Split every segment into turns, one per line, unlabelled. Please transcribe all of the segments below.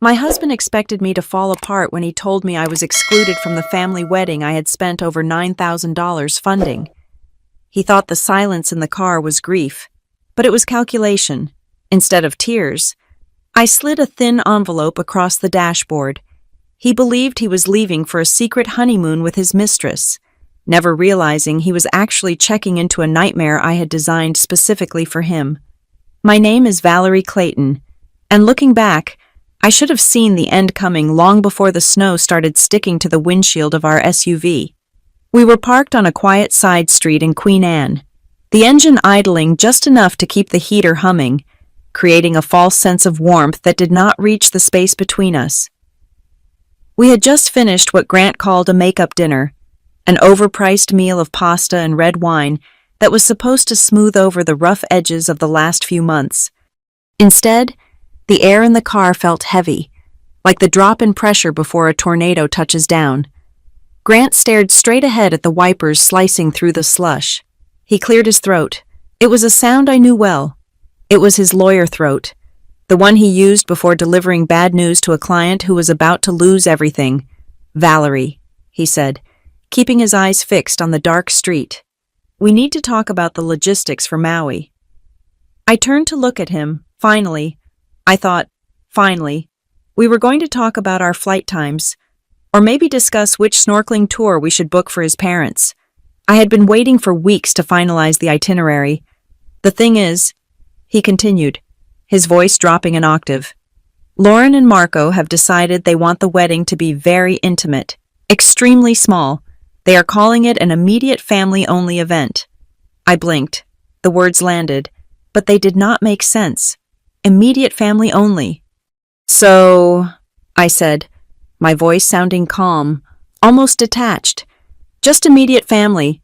My husband expected me to fall apart when he told me I was excluded from the family wedding I had spent over $9,000 funding. He thought the silence in the car was grief, but it was calculation. Instead of tears, I slid a thin envelope across the dashboard. He believed he was leaving for a secret honeymoon with his mistress, never realizing he was actually checking into a nightmare I had designed specifically for him. My name is Valerie Clayton, and looking back, I should have seen the end coming long before the snow started sticking to the windshield of our SUV. We were parked on a quiet side street in Queen Anne, the engine idling just enough to keep the heater humming, creating a false sense of warmth that did not reach the space between us. We had just finished what Grant called a makeup dinner, an overpriced meal of pasta and red wine that was supposed to smooth over the rough edges of the last few months. Instead, the air in the car felt heavy, like the drop in pressure before a tornado touches down. Grant stared straight ahead at the wipers slicing through the slush. He cleared his throat. It was a sound I knew well. It was his lawyer throat, the one he used before delivering bad news to a client who was about to lose everything. "Valerie," he said, keeping his eyes fixed on the dark street. "We need to talk about the logistics for Maui." I turned to look at him. Finally, I thought, finally, we were going to talk about our flight times, or maybe discuss which snorkeling tour we should book for his parents. I had been waiting for weeks to finalize the itinerary. "The thing is," he continued, his voice dropping an octave, "Lauren and Marco have decided they want the wedding to be very intimate, extremely small. They are calling it an immediate family-only event." I blinked. The words landed, but they did not make sense. Immediate family only. "So," I said, my voice sounding calm, almost detached. "Just immediate family."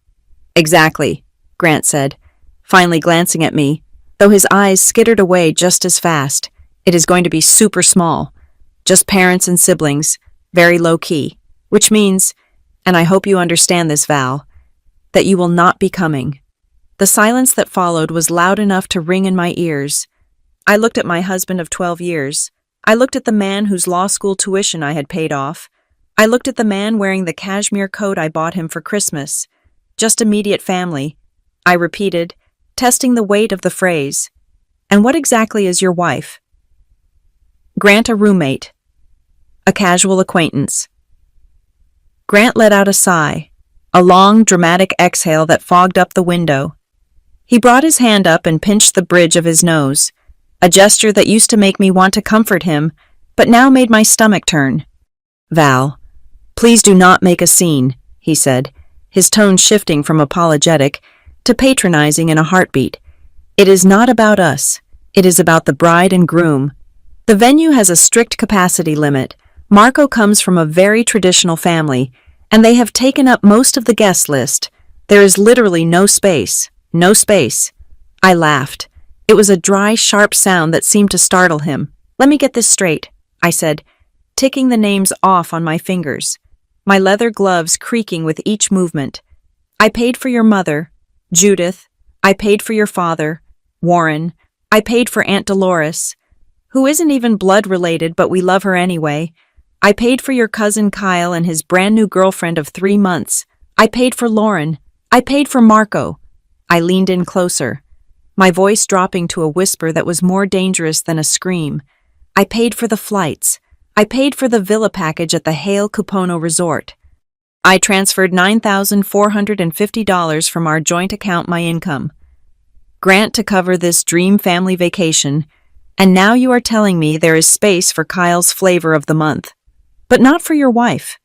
"Exactly," Grant said, finally glancing at me, though his eyes skittered away just as fast. "It is going to be super small. Just parents and siblings, very low-key. Which means, and I hope you understand this, Val, that you will not be coming." The silence that followed was loud enough to ring in my ears. I looked at my husband of 12 years. I looked at the man whose law school tuition I had paid off. I looked at the man wearing the cashmere coat I bought him for Christmas. "Just immediate family," I repeated, testing the weight of the phrase. "And what exactly is your wife?" "Grant, a roommate. A casual acquaintance." Grant let out a sigh, a long, dramatic exhale that fogged up the window. He brought his hand up and pinched the bridge of his nose, a gesture that used to make me want to comfort him, but now made my stomach turn. "Val, please do not make a scene," he said, his tone shifting from apologetic to patronizing in a heartbeat. "It is not about us. It is about the bride and groom. The venue has a strict capacity limit. Marco comes from a very traditional family, and they have taken up most of the guest list. There is literally no space. No space." I laughed. It was a dry, sharp sound that seemed to startle him. "Let me get this straight," I said, ticking the names off on my fingers, my leather gloves creaking with each movement. "I paid for your mother, Judith. I paid for your father, Warren. I paid for Aunt Dolores, who isn't even blood related, but we love her anyway. I paid for your cousin Kyle and his brand new girlfriend of 3 months. I paid for Lauren. I paid for Marco." I leaned in closer, my voice dropping to a whisper that was more dangerous than a scream. "I paid for the flights. I paid for the villa package at the Hale Cupono Resort. I transferred $9,450 from our joint account, my income, Grant, to cover this dream family vacation, and now you are telling me there is space for Kyle's flavor of the month. But not for your wife."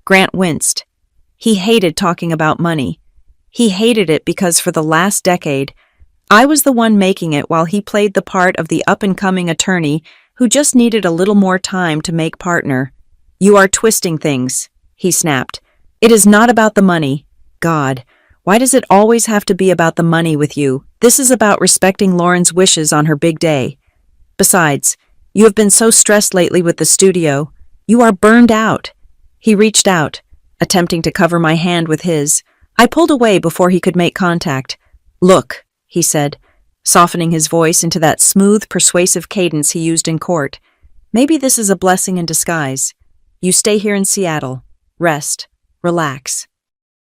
Grant winced. He hated talking about money. He hated it because for the last decade, I was the one making it while he played the part of the up-and-coming attorney who just needed a little more time to make partner. "You are twisting things," he snapped. "It is not about the money. God, why does it always have to be about the money with you? This is about respecting Lauren's wishes on her big day. Besides, you have been so stressed lately with the studio. You are burned out." He reached out, attempting to cover my hand with his. I pulled away before he could make contact. "Look," he said, softening his voice into that smooth, persuasive cadence he used in court. Maybe this is a blessing in disguise. You stay here in Seattle. Rest. Relax.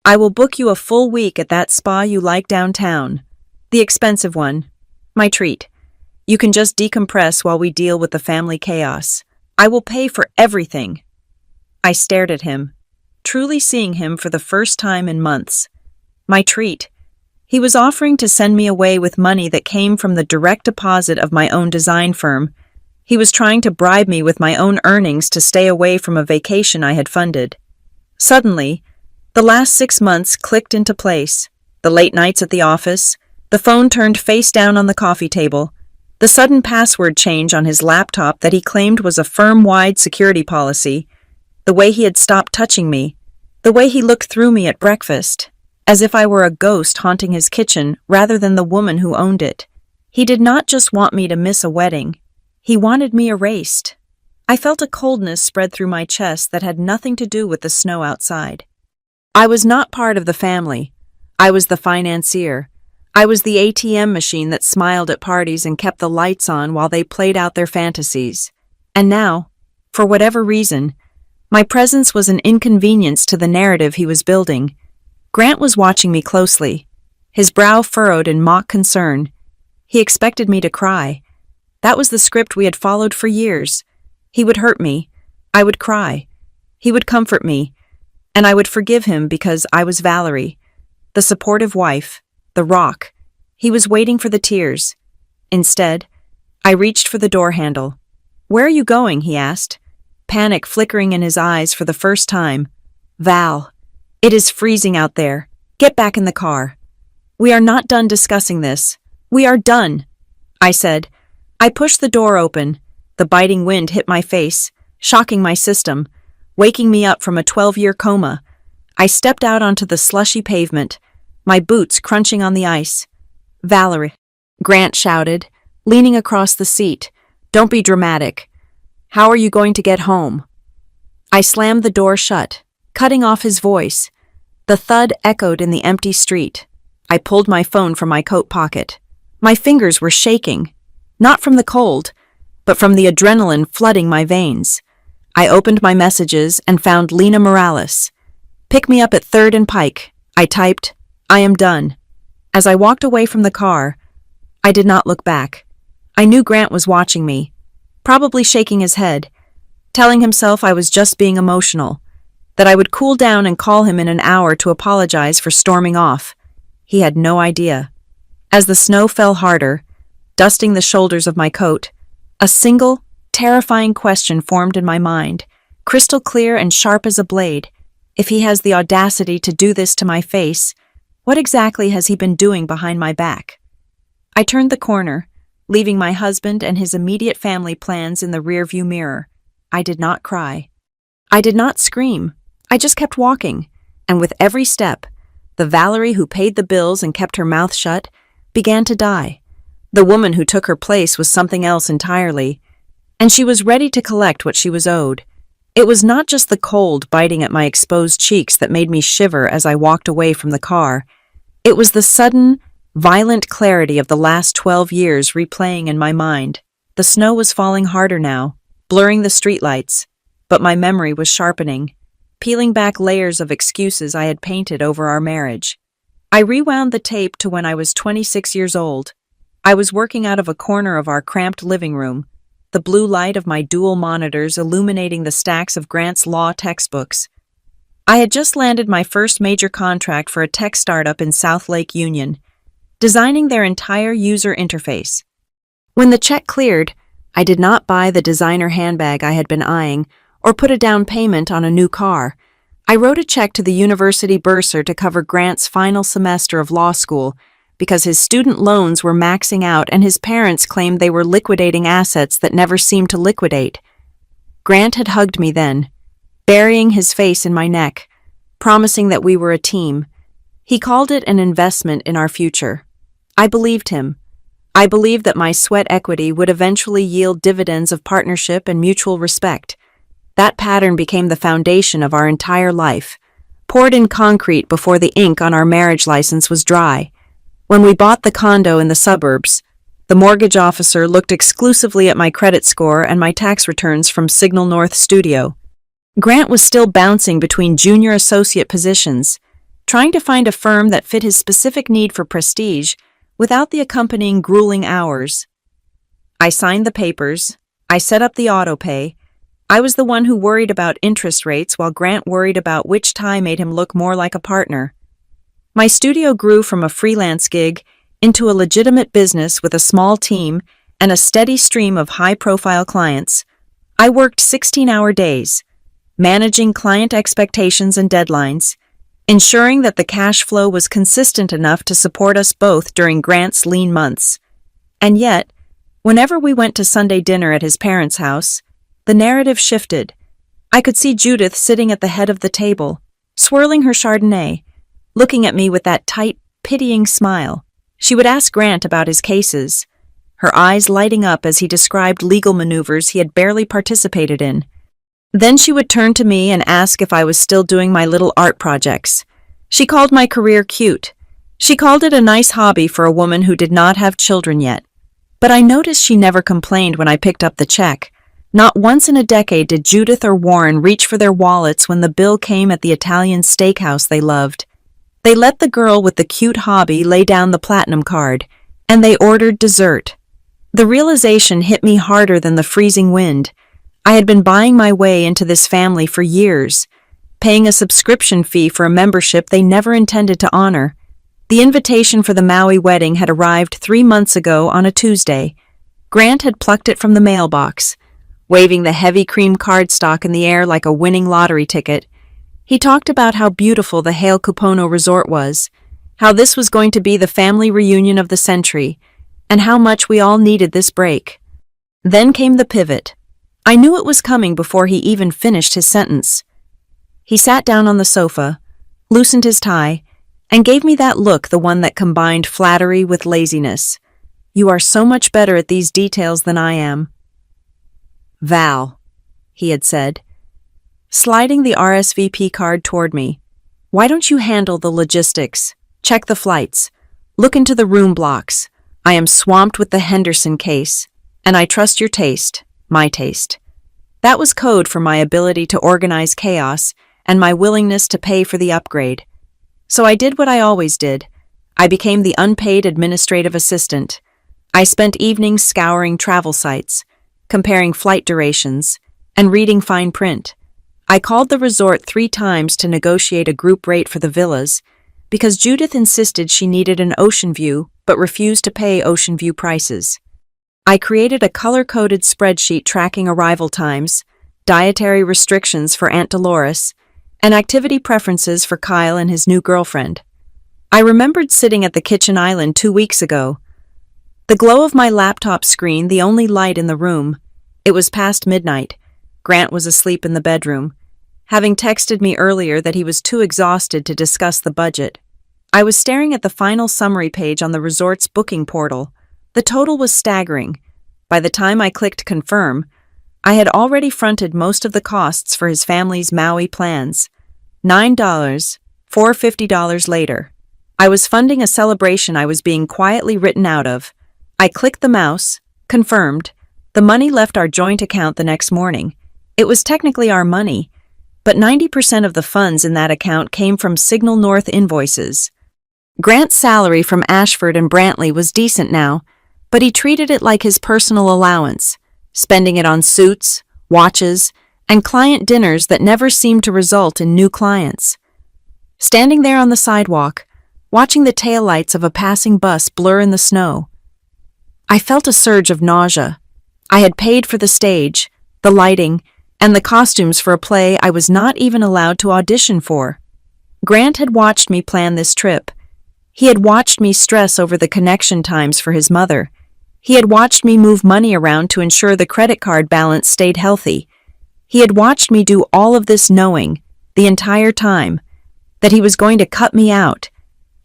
I will book you a full week at that spa you like downtown. The expensive one. My treat. You can just decompress while we deal with the family chaos. I will pay for everything. I stared at him, truly seeing him for the first time in months. My treat. He was offering to send me away with money that came from the direct deposit of my own design firm. He was trying to bribe me with my own earnings to stay away from a vacation I had funded. Suddenly, the last 6 months clicked into place. The late nights at the office, the phone turned face down on the coffee table, the sudden password change on his laptop that he claimed was a firm-wide security policy, the way he had stopped touching me, the way he looked through me at breakfast, as if I were a ghost haunting his kitchen rather than the woman who owned it. He did not just want me to miss a wedding. He wanted me erased. I felt a coldness spread through my chest that had nothing to do with the snow outside. I was not part of the family. I was the financier. I was the ATM machine that smiled at parties and kept the lights on while they played out their fantasies. And now, for whatever reason, my presence was an inconvenience to the narrative he was building. Grant was watching me closely, his brow furrowed in mock concern. He expected me to cry. That was the script we had followed for years. He would hurt me. I would cry. He would comfort me. And I would forgive him because I was Valerie, the supportive wife, the rock. He was waiting for the tears. Instead, I reached for the door handle. "Where are you going?" he asked, panic flickering in his eyes for the first time. "Val, it is freezing out there. Get back in the car. We are not done discussing this. We are done," I said. I pushed the door open. The biting wind hit my face, shocking my system, waking me up from a 12-year coma. I stepped out onto the slushy pavement, my boots crunching on the ice. "Valerie," Grant shouted, leaning across the seat. "Don't be dramatic. How are you going to get home?" I slammed the door shut, cutting off his voice. The thud echoed in the empty street. I pulled my phone from my coat pocket. My fingers were shaking, not from the cold, but from the adrenaline flooding my veins. I opened my messages and found Lena Morales. "Pick me up at 3rd and Pike," I typed. "I am done." As I walked away from the car, I did not look back. I knew Grant was watching me, probably shaking his head, telling himself I was just being emotional, that I would cool down and call him in an hour to apologize for storming off. He had no idea. As the snow fell harder, dusting the shoulders of my coat, a single, terrifying question formed in my mind, crystal clear and sharp as a blade. If he has the audacity to do this to my face, what exactly has he been doing behind my back? I turned the corner, leaving my husband and his immediate family plans in the rearview mirror. I did not cry. I did not scream. I just kept walking, and with every step, the Valerie who paid the bills and kept her mouth shut began to die. The woman who took her place was something else entirely, and she was ready to collect what she was owed. It was not just the cold biting at my exposed cheeks that made me shiver as I walked away from the car. It was the sudden, violent clarity of the last 12 years replaying in my mind. The snow was falling harder now, blurring the streetlights, but my memory was sharpening, peeling back layers of excuses I had painted over our marriage. I rewound the tape to when I was 26 years old. I was working out of a corner of our cramped living room, the blue light of my dual monitors illuminating the stacks of Grant's law textbooks. I had just landed my first major contract for a tech startup in South Lake Union, designing their entire user interface. When the check cleared, I did not buy the designer handbag I had been eyeing or put a down payment on a new car. I wrote a check to the university bursar to cover Grant's final semester of law school because his student loans were maxing out and his parents claimed they were liquidating assets that never seemed to liquidate. Grant had hugged me then, burying his face in my neck, promising that we were a team. He called it an investment in our future. I believed him. I believed that my sweat equity would eventually yield dividends of partnership and mutual respect. That pattern became the foundation of our entire life, poured in concrete before the ink on our marriage license was dry. When we bought the condo in the suburbs, The mortgage officer looked exclusively at my credit score and my tax returns from Signal North Studio. Grant was still bouncing between junior associate positions, trying to find a firm that fit his specific need for prestige without the accompanying grueling hours. I signed the papers. I set up the autopay. I was the one who worried about interest rates while Grant worried about which tie made him look more like a partner. My studio grew from a freelance gig into a legitimate business with a small team and a steady stream of high-profile clients. I worked 16-hour days, managing client expectations and deadlines, ensuring that the cash flow was consistent enough to support us both during Grant's lean months. And yet, whenever we went to Sunday dinner at his parents' house, the narrative shifted. I could see Judith sitting at the head of the table, swirling her Chardonnay, looking at me with that tight, pitying smile. She would ask Grant about his cases, her eyes lighting up as he described legal maneuvers he had barely participated in. Then she would turn to me and ask if I was still doing my little art projects. She called my career cute. She called it a nice hobby for a woman who did not have children yet. But I noticed she never complained when I picked up the check. Not once in a decade did Judith or Warren reach for their wallets when the bill came at the Italian steakhouse they loved. They let the girl with the cute hobby lay down the platinum card, and they ordered dessert. The realization hit me harder than the freezing wind. I had been buying my way into this family for years, paying a subscription fee for a membership they never intended to honor. The invitation for the Maui wedding had arrived 3 months ago on a Tuesday. Grant had plucked it from the mailbox, waving the heavy cream cardstock in the air like a winning lottery ticket. He talked about how beautiful the Hale Kupono resort was, how this was going to be the family reunion of the century, and how much we all needed this break. Then came the pivot. I knew it was coming before he even finished his sentence. He sat down on the sofa, loosened his tie, and gave me that look, the one that combined flattery with laziness. "You are so much better at these details than I am." "Val," he had said, sliding the RSVP card toward me. "Why don't you handle the logistics? Check the flights. Look into the room blocks. I am swamped with the Henderson case, and I trust your taste, my taste." That was code for my ability to organize chaos and my willingness to pay for the upgrade. So I did what I always did. I became the unpaid administrative assistant. I spent evenings scouring travel sites, comparing flight durations, and reading fine print. I called the resort 3 times to negotiate a group rate for the villas, because Judith insisted she needed an ocean view but refused to pay ocean view prices. I created a color-coded spreadsheet tracking arrival times, dietary restrictions for Aunt Dolores, and activity preferences for Kyle and his new girlfriend. I remembered sitting at the kitchen island 2 weeks ago. The glow of my laptop screen, the only light in the room. It was past midnight. Grant was asleep in the bedroom, having texted me earlier that he was too exhausted to discuss the budget. I was staring at the final summary page on the resort's booking portal. The total was staggering. By the time I clicked confirm, I had already fronted most of the costs for his family's Maui plans. $9, $450 later. I was funding a celebration I was being quietly written out of. I clicked the mouse, confirmed. The money left our joint account the next morning. It was technically our money, but 90% of the funds in that account came from Signal North invoices. Grant's salary from Ashford and Brantley was decent now, but he treated it like his personal allowance, spending it on suits, watches, and client dinners that never seemed to result in new clients. Standing there on the sidewalk, watching the taillights of a passing bus blur in the snow, I felt a surge of nausea. I had paid for the stage, the lighting, and the costumes for a play I was not even allowed to audition for. Grant had watched me plan this trip. He had watched me stress over the connection times for his mother. He had watched me move money around to ensure the credit card balance stayed healthy. He had watched me do all of this knowing, the entire time, that he was going to cut me out.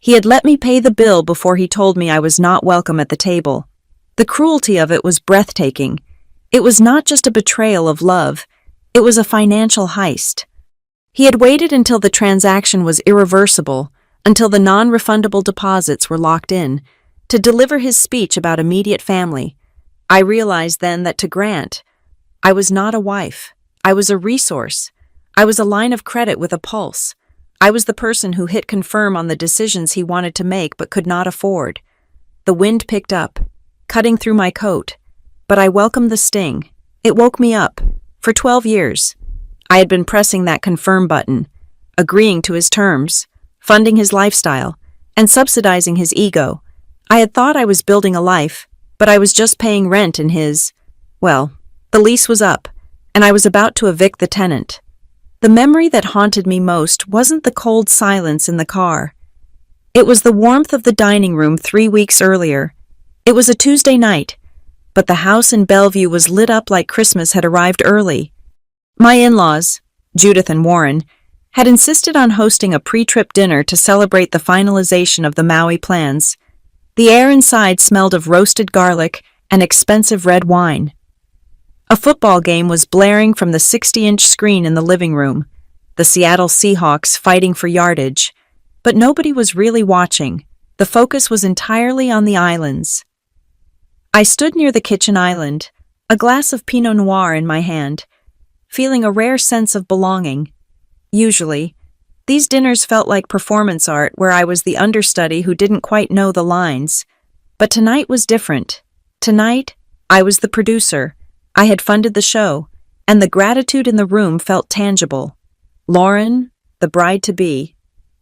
He had let me pay the bill before he told me I was not welcome at the table. The cruelty of it was breathtaking. It was not just a betrayal of love. It was a financial heist. He had waited until the transaction was irreversible, until the non-refundable deposits were locked in, to deliver his speech about immediate family. I realized then that to Grant, I was not a wife. I was a resource. I was a line of credit with a pulse. I was the person who hit confirm on the decisions he wanted to make but could not afford. The wind picked up, cutting through my coat, but I welcomed the sting. It woke me up. For 12 years, I had been pressing that confirm button, agreeing to his terms, funding his lifestyle, and subsidizing his ego. I had thought I was building a life, but I was just paying rent in his. Well, the lease was up, and I was about to evict the tenant. The memory that haunted me most wasn't the cold silence in the car. It was the warmth of the dining room 3 weeks earlier. It was a Tuesday night, but the house in Bellevue was lit up like Christmas had arrived early. My in-laws, Judith and Warren, had insisted on hosting a pre-trip dinner to celebrate the finalization of the Maui plans. The air inside smelled of roasted garlic and expensive red wine. A football game was blaring from the 60-inch screen in the living room, the Seattle Seahawks fighting for yardage. But nobody was really watching. The focus was entirely on the islands. I stood near the kitchen island, a glass of Pinot Noir in my hand, feeling a rare sense of belonging. Usually, these dinners felt like performance art where I was the understudy who didn't quite know the lines. But tonight was different. Tonight, I was the producer. I had funded the show, and the gratitude in the room felt tangible. Lauren, the bride-to-be,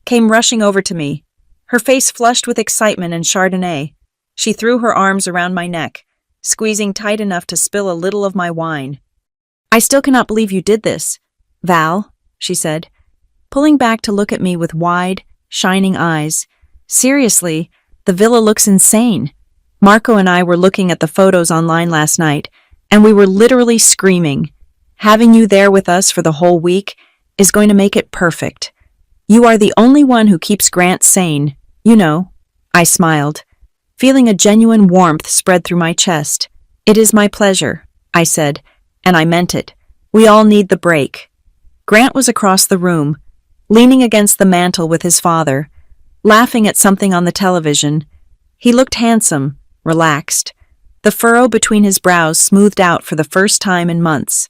came rushing over to me, her face flushed with excitement and Chardonnay. She threw her arms around my neck, squeezing tight enough to spill a little of my wine. "I still cannot believe you did this, Val," she said, pulling back to look at me with wide, shining eyes. "Seriously, the villa looks insane. Marco and I were looking at the photos online last night, and we were literally screaming. Having you there with us for the whole week is going to make it perfect. You are the only one who keeps Grant sane, you know." I smiled, feeling a genuine warmth spread through my chest. "It is my pleasure," I said, and I meant it. We all need the break. Grant was across the room, leaning against the mantel with his father, laughing at something on the television. He looked handsome, relaxed, the furrow between his brows smoothed out for the first time in months.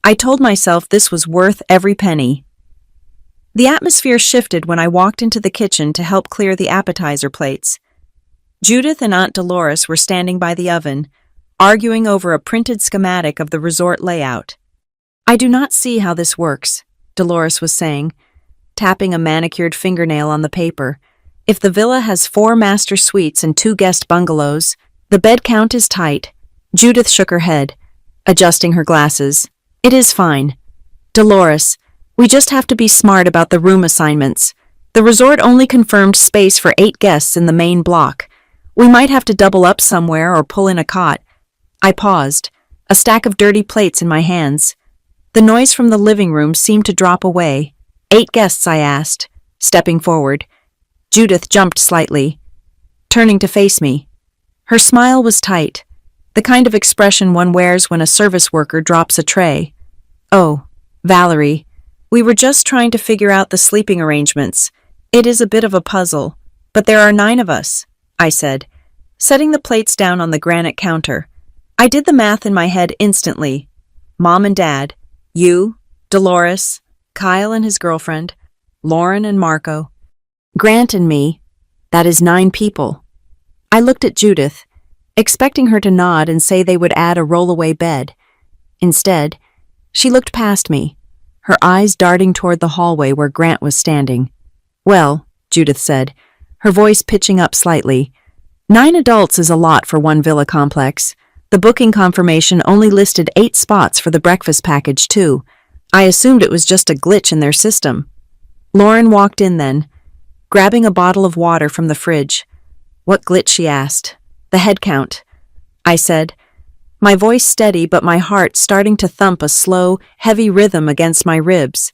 I told myself this was worth every penny. The atmosphere shifted when I walked into the kitchen to help clear the appetizer plates. Judith and Aunt Dolores were standing by the oven, arguing over a printed schematic of the resort layout. "I do not see how this works," Dolores was saying, tapping a manicured fingernail on the paper. "If the villa has 4 master suites and 2 guest bungalows, the bed count is tight." Judith shook her head, adjusting her glasses. "It is fine. Dolores, we just have to be smart about the room assignments. The resort only confirmed space for 8 guests in the main block. We might have to double up somewhere or pull in a cot." I paused, a stack of dirty plates in my hands. The noise from the living room seemed to drop away. 8 guests, I asked, stepping forward. Judith jumped slightly, turning to face me. Her smile was tight, the kind of expression one wears when a service worker drops a tray. "Oh, Valerie, we were just trying to figure out the sleeping arrangements. It is a bit of a puzzle, but there are 9 of us," I said, setting the plates down on the granite counter. I did the math in my head instantly. Mom and Dad, you, Dolores, Kyle and his girlfriend, Lauren and Marco, Grant and me. That is 9 people. I looked at Judith, expecting her to nod and say they would add a rollaway bed. Instead, she looked past me, her eyes darting toward the hallway where Grant was standing. "Well," Judith said, her voice pitching up slightly, 9 adults is a lot for one villa complex. The booking confirmation only listed 8 spots for the breakfast package, too. I assumed it was just a glitch in their system. Lauren walked in then, grabbing a bottle of water from the fridge. "What glitch?" she asked. "The head count," I said, my voice steady but my heart starting to thump a slow, heavy rhythm against my ribs.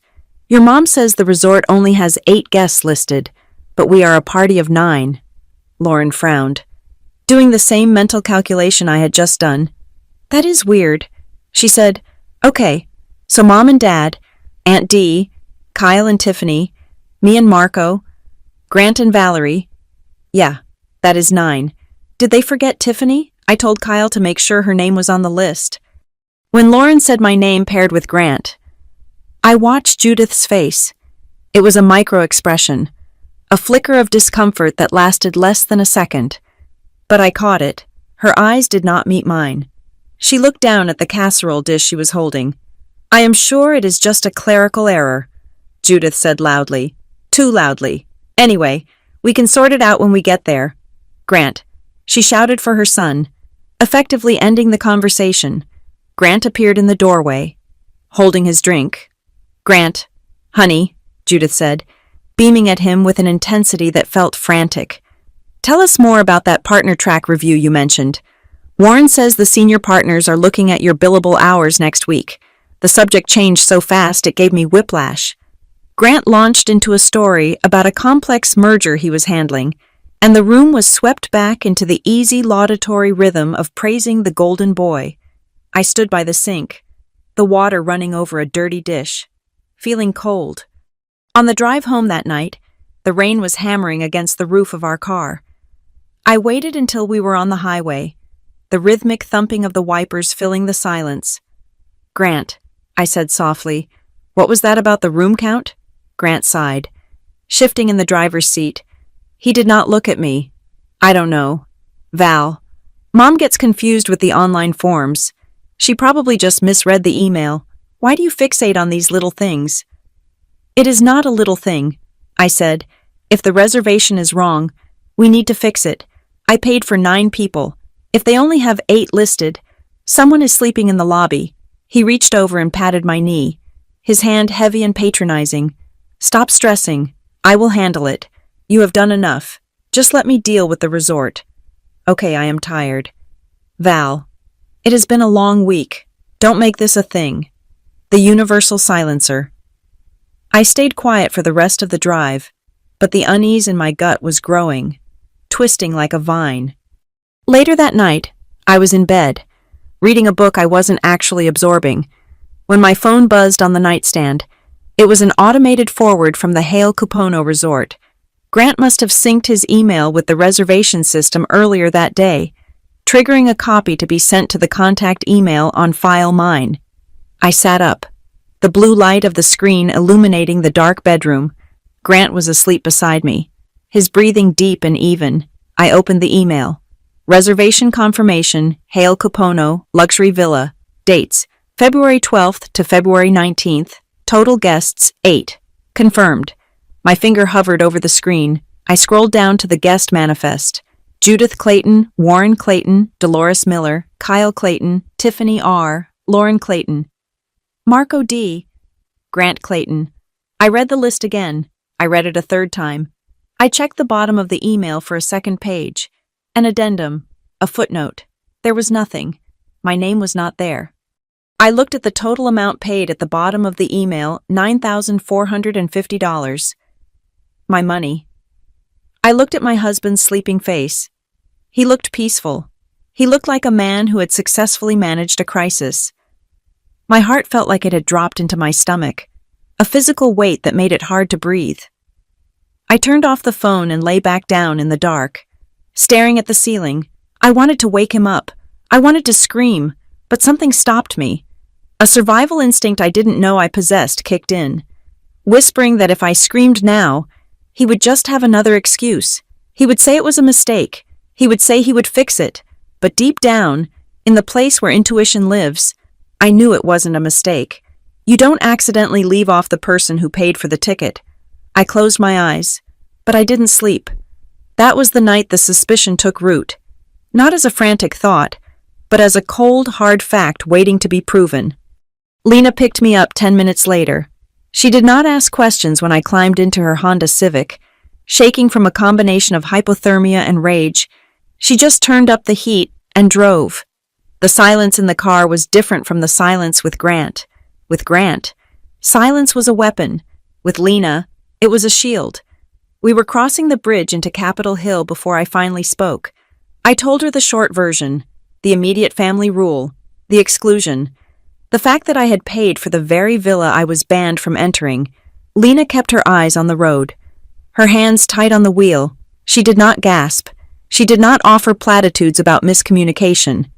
"Your mom says the resort only has 8 guests listed, but we are a party of 9. Lauren frowned, doing the same mental calculation I had just done. "That is weird," she said. "Okay, so Mom and Dad, Aunt Dee, Kyle and Tiffany, me and Marco, Grant and Valerie. Yeah, that is 9. Did they forget Tiffany? I told Kyle to make sure her name was on the list. When Lauren said my name paired with Grant, I watched Judith's face. It was a micro-expression, a flicker of discomfort that lasted less than a second. But I caught it. Her eyes did not meet mine. She looked down at the casserole dish she was holding. I am sure it is just a clerical error, Judith said loudly. Too loudly. Anyway, we can sort it out when we get there. Grant. She shouted for her son, effectively ending the conversation. Grant appeared in the doorway, holding his drink. Grant. Honey, Judith said, beaming at him with an intensity that felt frantic. Tell us more about that partner track review you mentioned. Warren says the senior partners are looking at your billable hours next week. The subject changed so fast it gave me whiplash. Grant launched into a story about a complex merger he was handling, and the room was swept back into the easy laudatory rhythm of praising the golden boy. I stood by the sink, the water running over a dirty dish, feeling cold. On the drive home that night, the rain was hammering against the roof of our car. I waited until we were on the highway, the rhythmic thumping of the wipers filling the silence. Grant, I said softly, what was that about the room count? Grant sighed, shifting in the driver's seat. He did not look at me. I don't know. Val. Mom gets confused with the online forms. She probably just misread the email. Why do you fixate on these little things? It is not a little thing, I said. If the reservation is wrong, we need to fix it. I paid for 9 people. If they only have 8 listed, someone is sleeping in the lobby. He reached over and patted my knee, his hand heavy and patronizing. Stop stressing. I will handle it. You have done enough. Just let me deal with the resort. Okay, I am tired. Val. It has been a long week. Don't make this a thing. The universal silencer. I stayed quiet for the rest of the drive, but the unease in my gut was growing, twisting like a vine. Later that night, I was in bed, reading a book I wasn't actually absorbing, when my phone buzzed on the nightstand. It was an automated forward from the Hale Cupono Resort. Grant must have synced his email with the reservation system earlier that day, triggering a copy to be sent to the contact email on file mine. I sat up, the blue light of the screen illuminating the dark bedroom. Grant was asleep beside me, his breathing deep and even. I opened the email. Reservation confirmation, Hale Cupono, luxury villa. Dates, February 12th to February 19th. Total guests, 8. Confirmed. My finger hovered over the screen. I scrolled down to the guest manifest. Judith Clayton, Warren Clayton, Dolores Miller, Kyle Clayton, Tiffany R., Lauren Clayton, Marco D., Grant Clayton. I read the list again. I read it a third time. I checked the bottom of the email for a second page. An addendum, a footnote. There was nothing. My name was not there. I looked at the total amount paid at the bottom of the email, $9,450. My money. I looked at my husband's sleeping face. He looked peaceful. He looked like a man who had successfully managed a crisis. My heart felt like it had dropped into my stomach, a physical weight that made it hard to breathe. I turned off the phone and lay back down in the dark, staring at the ceiling. I wanted to wake him up. I wanted to scream, but something stopped me. A survival instinct I didn't know I possessed kicked in, whispering that if I screamed now, he would just have another excuse. He would say it was a mistake. He would say he would fix it. But deep down, in the place where intuition lives, I knew it wasn't a mistake. You don't accidentally leave off the person who paid for the ticket. I closed my eyes, but I didn't sleep. That was the night the suspicion took root, not as a frantic thought, but as a cold, hard fact waiting to be proven. Lena picked me up 10 minutes later. She did not ask questions when I climbed into her Honda Civic, shaking from a combination of hypothermia and rage. She just turned up the heat and drove. The silence in the car was different from the silence with Grant. With Grant, silence was a weapon. With Lena, it was a shield. We were crossing the bridge into Capitol Hill before I finally spoke. I told her the short version, the immediate family rule, the exclusion. The fact that I had paid for the very villa I was banned from entering. Lena kept her eyes on the road, her hands tight on the wheel. She did not gasp. She did not offer platitudes about miscommunication.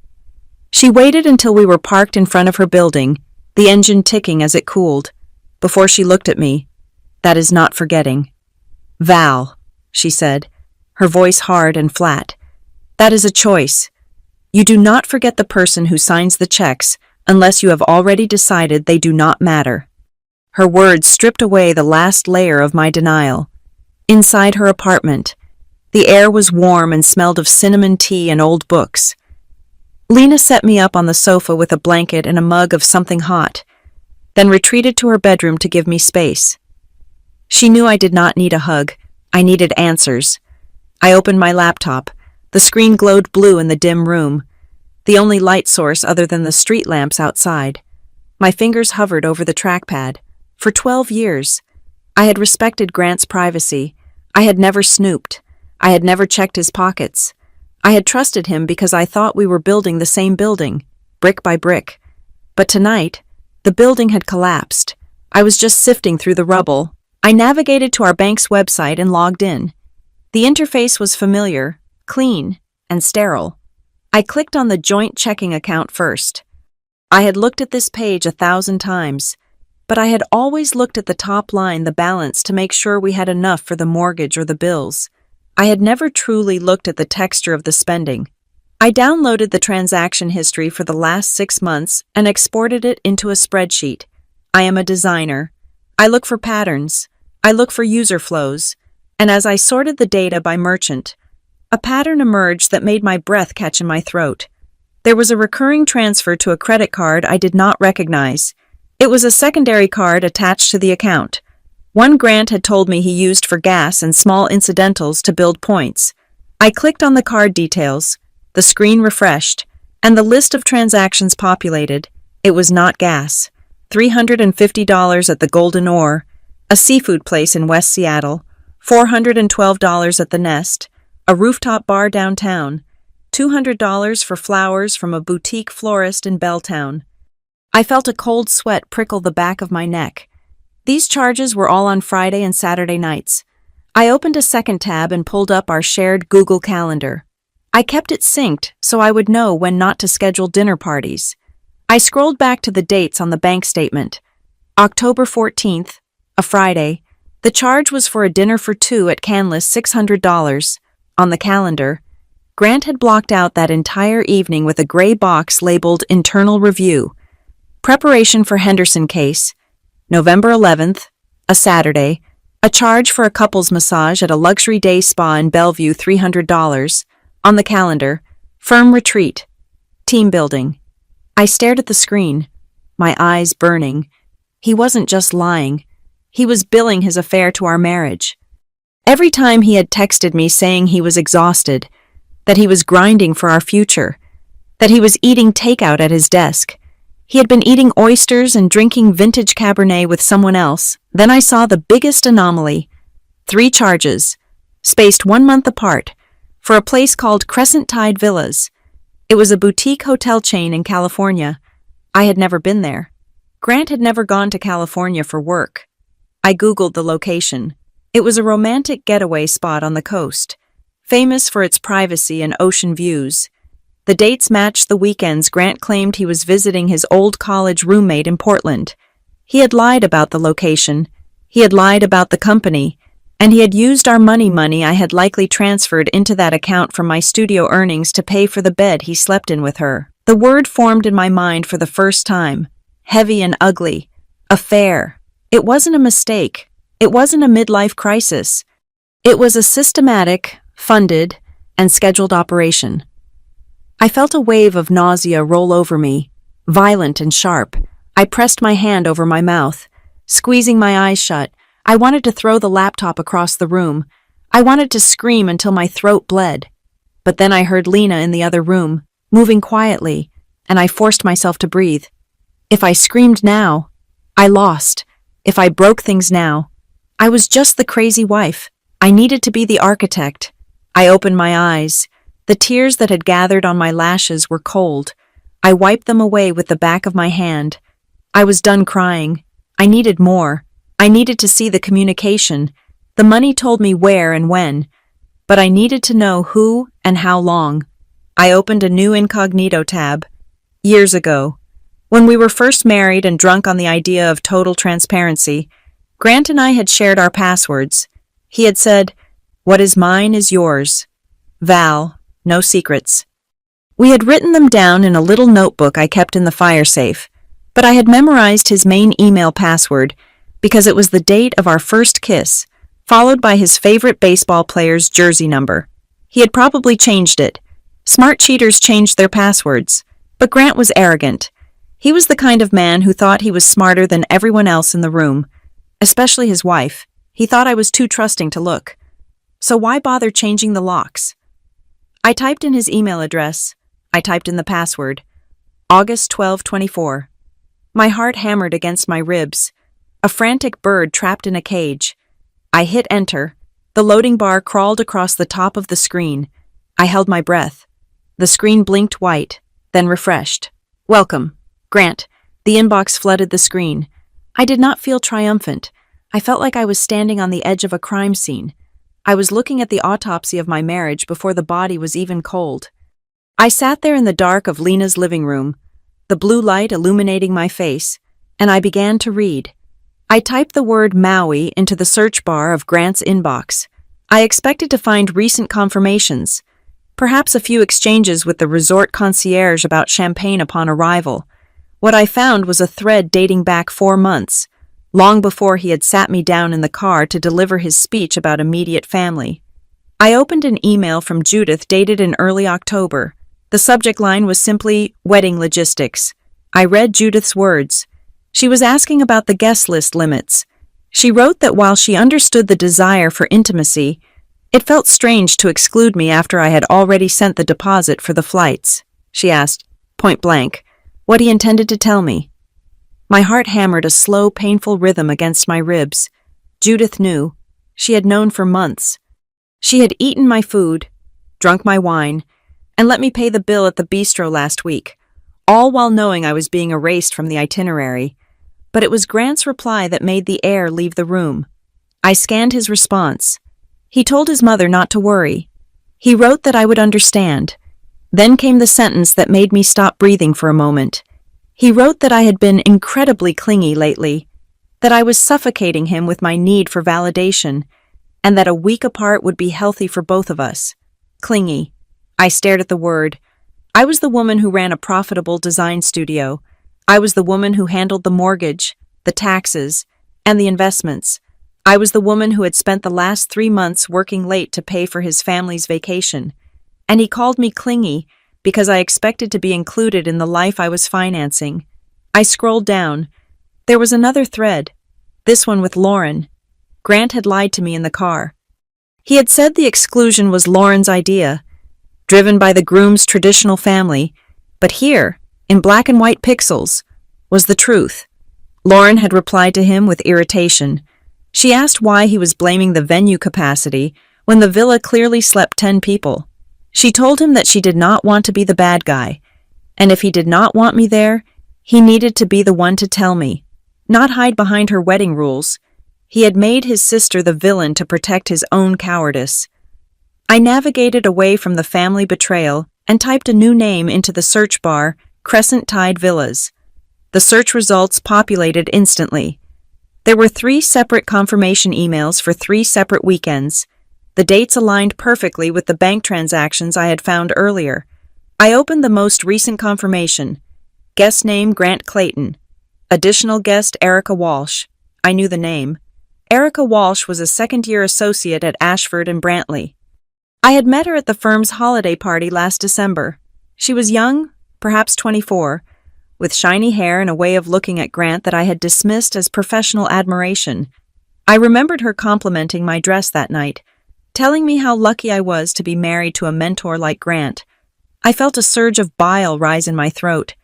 She waited until we were parked in front of her building, the engine ticking as it cooled, before she looked at me. "That is not forgetting." "Val," she said, her voice hard and flat, "that is a choice. You do not forget the person who signs the checks unless you have already decided they do not matter." Her words stripped away the last layer of my denial. Inside her apartment, the air was warm and smelled of cinnamon tea and old books. Lena set me up on the sofa with a blanket and a mug of something hot, then retreated to her bedroom to give me space. She knew I did not need a hug. I needed answers. I opened my laptop. The screen glowed blue in the dim room, the only light source other than the street lamps outside. My fingers hovered over the trackpad. For 12 years, I had respected Grant's privacy. I had never snooped. I had never checked his pockets. I had trusted him because I thought we were building the same building, brick by brick. But tonight, the building had collapsed. I was just sifting through the rubble. I navigated to our bank's website and logged in. The interface was familiar, clean, and sterile. I clicked on the joint checking account first. I had looked at this page 1,000 times, but I had always looked at the top line, the balance, to make sure we had enough for the mortgage or the bills. I had never truly looked at the texture of the spending. I downloaded the transaction history for the last 6 months and exported it into a spreadsheet. I am a designer. I look for patterns. I look for user flows. And as I sorted the data by merchant, a pattern emerged that made my breath catch in my throat. There was a recurring transfer to a credit card I did not recognize. It was a secondary card attached to the account. One Grant had told me he used for gas and small incidentals to build points. I clicked on the card details. The screen refreshed, and the list of transactions populated. It was not gas. $350 at the Golden Oar, a seafood place in West Seattle, $412 at the Nest, a rooftop bar downtown, $200 for flowers from a boutique florist in Belltown. I felt a cold sweat prickle the back of my neck. These charges were all on Friday and Saturday nights. I opened a second tab and pulled up our shared Google Calendar. I kept it synced so I would know when not to schedule dinner parties. I scrolled back to the dates on the bank statement. October 14th, a Friday. The charge was for a dinner for two at Canlis, $600. On the calendar, Grant had blocked out that entire evening with a gray box labeled Internal Review. Preparation for Henderson case. November 11th, a Saturday. A charge for a couples massage at a luxury day spa in Bellevue, $300. On the calendar, firm retreat. Team building. I stared at the screen, my eyes burning. He wasn't just lying. He was billing his affair to our marriage. Every time he had texted me saying he was exhausted, that he was grinding for our future, that he was eating takeout at his desk. He had been eating oysters and drinking vintage Cabernet with someone else. Then I saw the biggest anomaly. 3 charges, spaced 1 month apart, for a place called Crescent Tide Villas. It was a boutique hotel chain in California. I had never been there. Grant had never gone to California for work. I Googled the location. It was a romantic getaway spot on the coast, famous for its privacy and ocean views. The dates matched the weekends Grant claimed he was visiting his old college roommate in Portland. He had lied about the location. He had lied about the company. And he had used our money I had likely transferred into that account from my studio earnings to pay for the bed he slept in with her. The word formed in my mind for the first time. Heavy and ugly. Affair. It wasn't a mistake. It wasn't a midlife crisis. It was a systematic, funded, and scheduled operation. I felt a wave of nausea roll over me, violent and sharp. I pressed my hand over my mouth, squeezing my eyes shut. I wanted to throw the laptop across the room. I wanted to scream until my throat bled. But then I heard Lena in the other room, moving quietly, and I forced myself to breathe. If I screamed now, I lost. If I broke things now, I was just the crazy wife. I needed to be the architect. I opened my eyes. The tears that had gathered on my lashes were cold. I wiped them away with the back of my hand. I was done crying. I needed more. I needed to see the communication. The money told me where and when, but I needed to know who and how long. I opened a new incognito tab. Years ago, when we were first married and drunk on the idea of total transparency, Grant and I had shared our passwords. He had said, "What is mine is yours. Val, no secrets." We had written them down in a little notebook I kept in the fire safe, but I had memorized his main email password because it was the date of our first kiss, followed by his favorite baseball player's jersey number. He had probably changed it. Smart cheaters changed their passwords, but Grant was arrogant. He was the kind of man who thought he was smarter than everyone else in the room, especially his wife. He thought I was too trusting to look. So why bother changing the locks? I typed in his email address. I typed in the password. August 12/24. My heart hammered against my ribs. A frantic bird trapped in a cage. I hit enter. The loading bar crawled across the top of the screen. I held my breath. The screen blinked white, then refreshed. Welcome, Grant. The inbox flooded the screen. I did not feel triumphant. I felt like I was standing on the edge of a crime scene. I was looking at the autopsy of my marriage before the body was even cold. I sat there in the dark of Lena's living room, the blue light illuminating my face, and I began to read. I typed the word Maui into the search bar of Grant's inbox. I expected to find recent confirmations, perhaps a few exchanges with the resort concierge about champagne upon arrival. What I found was a thread dating back 4 months, long before he had sat me down in the car to deliver his speech about immediate family. I opened an email from Judith dated in early October. The subject line was simply, "Wedding Logistics." I read Judith's words. She was asking about the guest list limits. She wrote that while she understood the desire for intimacy, it felt strange to exclude me after I had already sent the deposit for the flights. She asked, point blank, what he intended to tell me. My heart hammered a slow, painful rhythm against my ribs. Judith knew. She had known for months. She had eaten my food, drunk my wine, and let me pay the bill at the bistro last week, all while knowing I was being erased from the itinerary. But it was Grant's reply that made the air leave the room. I scanned his response. He told his mother not to worry. He wrote that I would understand. Then came the sentence that made me stop breathing for a moment. He wrote that I had been incredibly clingy lately, that I was suffocating him with my need for validation, and that a week apart would be healthy for both of us. Clingy. I stared at the word. I was the woman who ran a profitable design studio. I was the woman who handled the mortgage, the taxes, and the investments. I was the woman who had spent the last 3 months working late to pay for his family's vacation. And he called me clingy because I expected to be included in the life I was financing. I scrolled down. There was another thread, this one with Lauren. Grant had lied to me in the car. He had said the exclusion was Lauren's idea, driven by the groom's traditional family, but here, in black and white pixels, was the truth. Lauren had replied to him with irritation. She asked why he was blaming the venue capacity when the villa clearly slept 10 people. She told him that she did not want to be the bad guy, and if he did not want me there, he needed to be the one to tell me, not hide behind her wedding rules. He had made his sister the villain to protect his own cowardice. I navigated away from the family betrayal and typed a new name into the search bar, Crescent Tide Villas. The search results populated instantly. There were 3 separate confirmation emails for 3 separate weekends. The dates aligned perfectly with the bank transactions I had found earlier. I opened the most recent confirmation. Guest name Grant Clayton. Additional guest Erica Walsh. I knew the name. Erica Walsh was a second-year associate at Ashford and Brantley. I had met her at the firm's holiday party last December. She was young, perhaps 24, with shiny hair and a way of looking at Grant that I had dismissed as professional admiration. I remembered her complimenting my dress that night, telling me how lucky I was to be married to a mentor like Grant. I felt a surge of bile rise in my throat.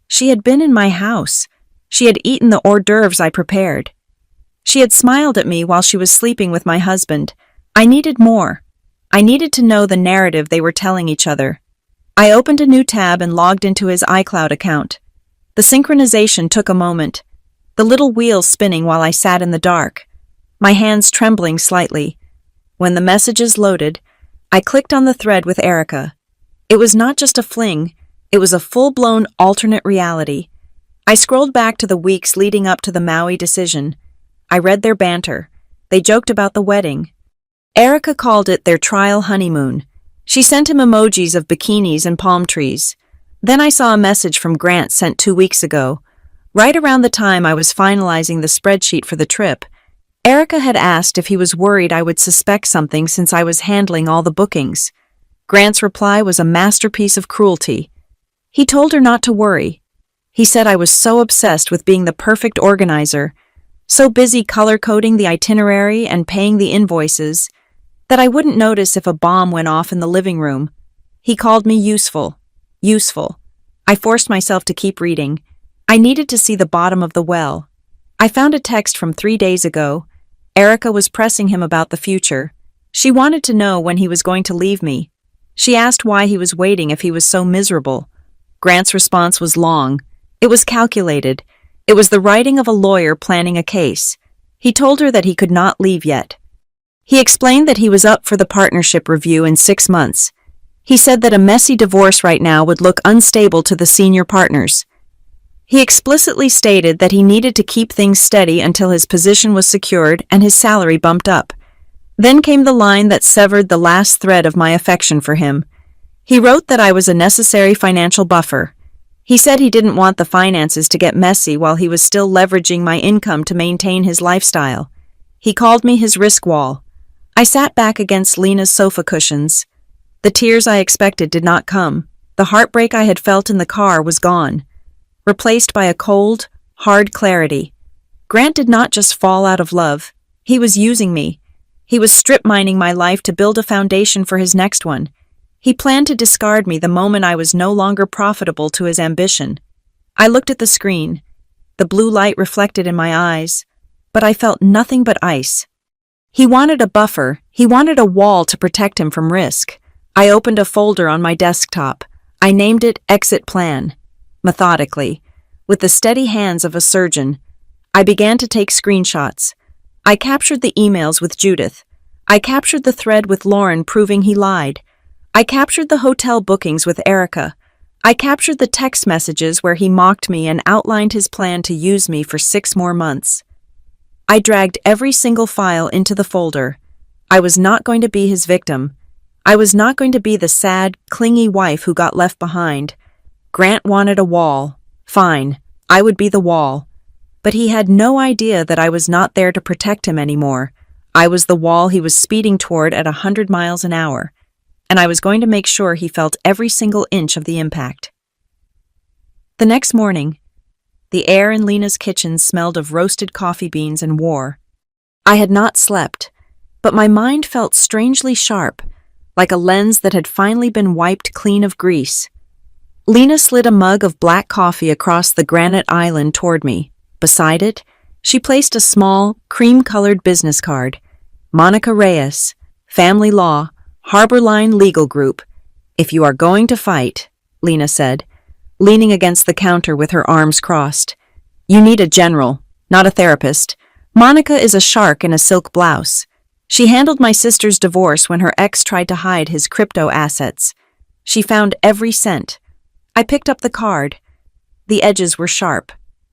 She had been in my house. She had eaten the hors d'oeuvres I prepared. She had smiled at me while she was sleeping with my husband. I needed more. I needed to know the narrative they were telling each other. I opened a new tab and logged into his iCloud account. The synchronization took a moment, the little wheels spinning while I sat in the dark, my hands trembling slightly. When the messages loaded, I clicked on the thread with Erica. It was not just a fling, it was a full-blown alternate reality. I scrolled back to the weeks leading up to the Maui decision. I read their banter. They joked about the wedding. Erica called it their trial honeymoon. She sent him emojis of bikinis and palm trees. Then I saw a message from Grant sent 2 weeks ago. Right around the time I was finalizing the spreadsheet for the trip, Erica had asked if he was worried I would suspect something since I was handling all the bookings. Grant's reply was a masterpiece of cruelty. He told her not to worry. He said I was so obsessed with being the perfect organizer, so busy color-coding the itinerary and paying the invoices, that I wouldn't notice if a bomb went off in the living room. He called me useful. Useful. I forced myself to keep reading. I needed to see the bottom of the well. I found a text from 3 days ago. Erica was pressing him about the future. She wanted to know when he was going to leave me. She asked why he was waiting if he was so miserable. Grant's response was long. It was calculated. It was the writing of a lawyer planning a case. He told her that he could not leave yet. He explained that he was up for the partnership review in 6 months. He said that a messy divorce right now would look unstable to the senior partners. He explicitly stated that he needed to keep things steady until his position was secured and his salary bumped up. Then came the line that severed the last thread of my affection for him. He wrote that I was a necessary financial buffer. He said he didn't want the finances to get messy while he was still leveraging my income to maintain his lifestyle. He called me his risk wall. I sat back against Lena's sofa cushions. The tears I expected did not come. The heartbreak I had felt in the car was gone, replaced by a cold, hard clarity. Grant did not just fall out of love. He was using me. He was strip-mining my life to build a foundation for his next one. He planned to discard me the moment I was no longer profitable to his ambition. I looked at the screen. The blue light reflected in my eyes, but I felt nothing but ice. He wanted a buffer. He wanted a wall to protect him from risk. I opened a folder on my desktop. I named it Exit Plan. Methodically, with the steady hands of a surgeon, I began to take screenshots. I captured the emails with Judith. I captured the thread with Lauren proving he lied. I captured the hotel bookings with Erica. I captured the text messages where he mocked me and outlined his plan to use me for 6 more months. I dragged every single file into the folder. I was not going to be his victim. I was not going to be the sad, clingy wife who got left behind. Grant wanted a wall. Fine, I would be the wall. But he had no idea that I was not there to protect him anymore. I was the wall he was speeding toward at 100 miles an hour, and I was going to make sure he felt every single inch of the impact. The next morning, the air in Lena's kitchen smelled of roasted coffee beans and war. I had not slept, but my mind felt strangely sharp, like a lens that had finally been wiped clean of grease. Lena slid a mug of black coffee across the granite island toward me. Beside it, she placed a small, cream-colored business card. Monica Reyes, Family Law, Harbor Line Legal Group. If you are going to fight, Lena said, leaning against the counter with her arms crossed. You need a general, not a therapist. Monica is a shark in a silk blouse. She handled my sister's divorce when her ex tried to hide his crypto assets. She found every cent. I picked up the card. The edges were sharp.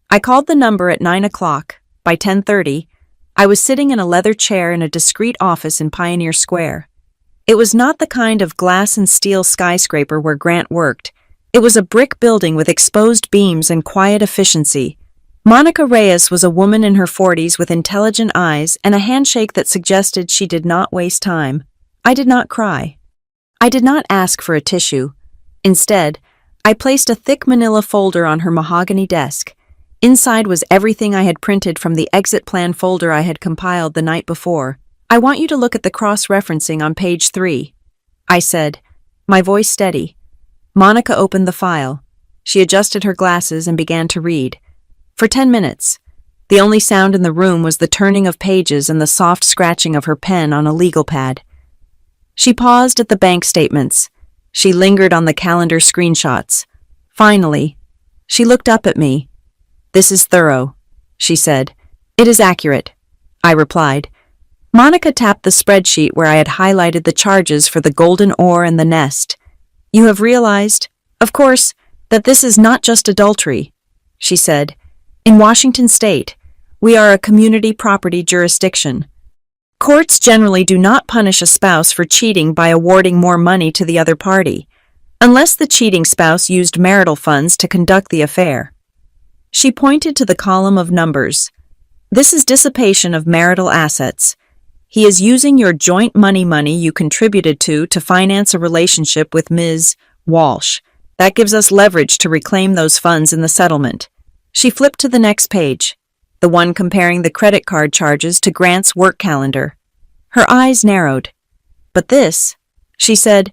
I called the number at 9 o'clock. By 10:30, I was sitting in a leather chair in a discreet office in Pioneer Square. It was not the kind of glass and steel skyscraper where Grant worked. It was a brick building with exposed beams and quiet efficiency. Monica Reyes was a woman in her 40s with intelligent eyes and a handshake that suggested she did not waste time. I did not cry. I did not ask for a tissue. Instead, I placed a thick manila folder on her mahogany desk. Inside was everything I had printed from the exit plan folder I had compiled the night before. I want you to look at the cross-referencing on page 3, I said, my voice steady. Monica opened the file. She adjusted her glasses and began to read. For 10 minutes. The only sound in the room was the turning of pages and the soft scratching of her pen on a legal pad. She paused at the bank statements. She lingered on the calendar screenshots. Finally, she looked up at me. This is thorough, she said. It is accurate, I replied. Monica tapped the spreadsheet where I had highlighted the charges for the golden ore and the nest. You have realized, of course, that this is not just adultery, she said. In Washington state, we are a community property jurisdiction. Courts generally do not punish a spouse for cheating by awarding more money to the other party, unless the cheating spouse used marital funds to conduct the affair. She pointed to the column of numbers. This is dissipation of marital assets. He is using your joint money you contributed to finance a relationship with Ms. Walsh. That gives us leverage to reclaim those funds in the settlement. She flipped to the next page, the one comparing the credit card charges to Grant's work calendar. Her eyes narrowed. But this, she said,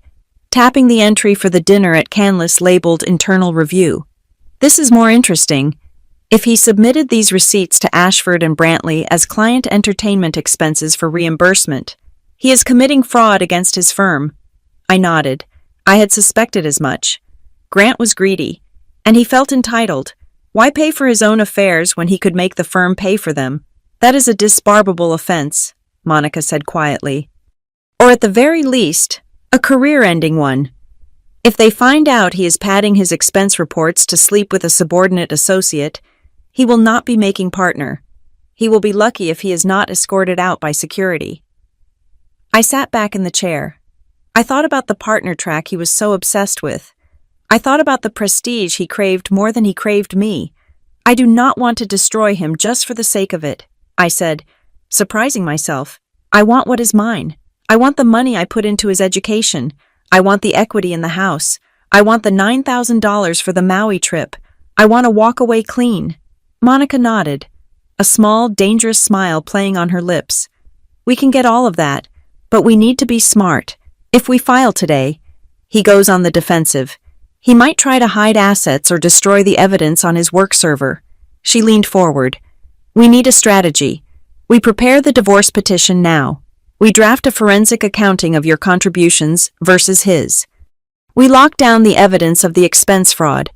tapping the entry for the dinner at Canlis labeled Internal Review. This is more interesting. If he submitted these receipts to Ashford and Brantley as client entertainment expenses for reimbursement, he is committing fraud against his firm. I nodded. I had suspected as much. Grant was greedy, and he felt entitled. Why pay for his own affairs when he could make the firm pay for them? That is a disbarable offense, Monica said quietly. Or at the very least, a career-ending one. If they find out he is padding his expense reports to sleep with a subordinate associate, he will not be making partner. He will be lucky if he is not escorted out by security. I sat back in the chair. I thought about the partner track he was so obsessed with. I thought about the prestige he craved more than he craved me. I do not want to destroy him just for the sake of it, I said, surprising myself. I want what is mine. I want the money I put into his education. I want the equity in the house. I want the $9,000 for the Maui trip. I want to walk away clean. Monica nodded, a small, dangerous smile playing on her lips. We can get all of that, but we need to be smart. If we file today, he goes on the defensive. He might try to hide assets or destroy the evidence on his work server. She leaned forward. We need a strategy. We prepare the divorce petition now. We draft a forensic accounting of your contributions versus his. We lock down the evidence of the expense fraud,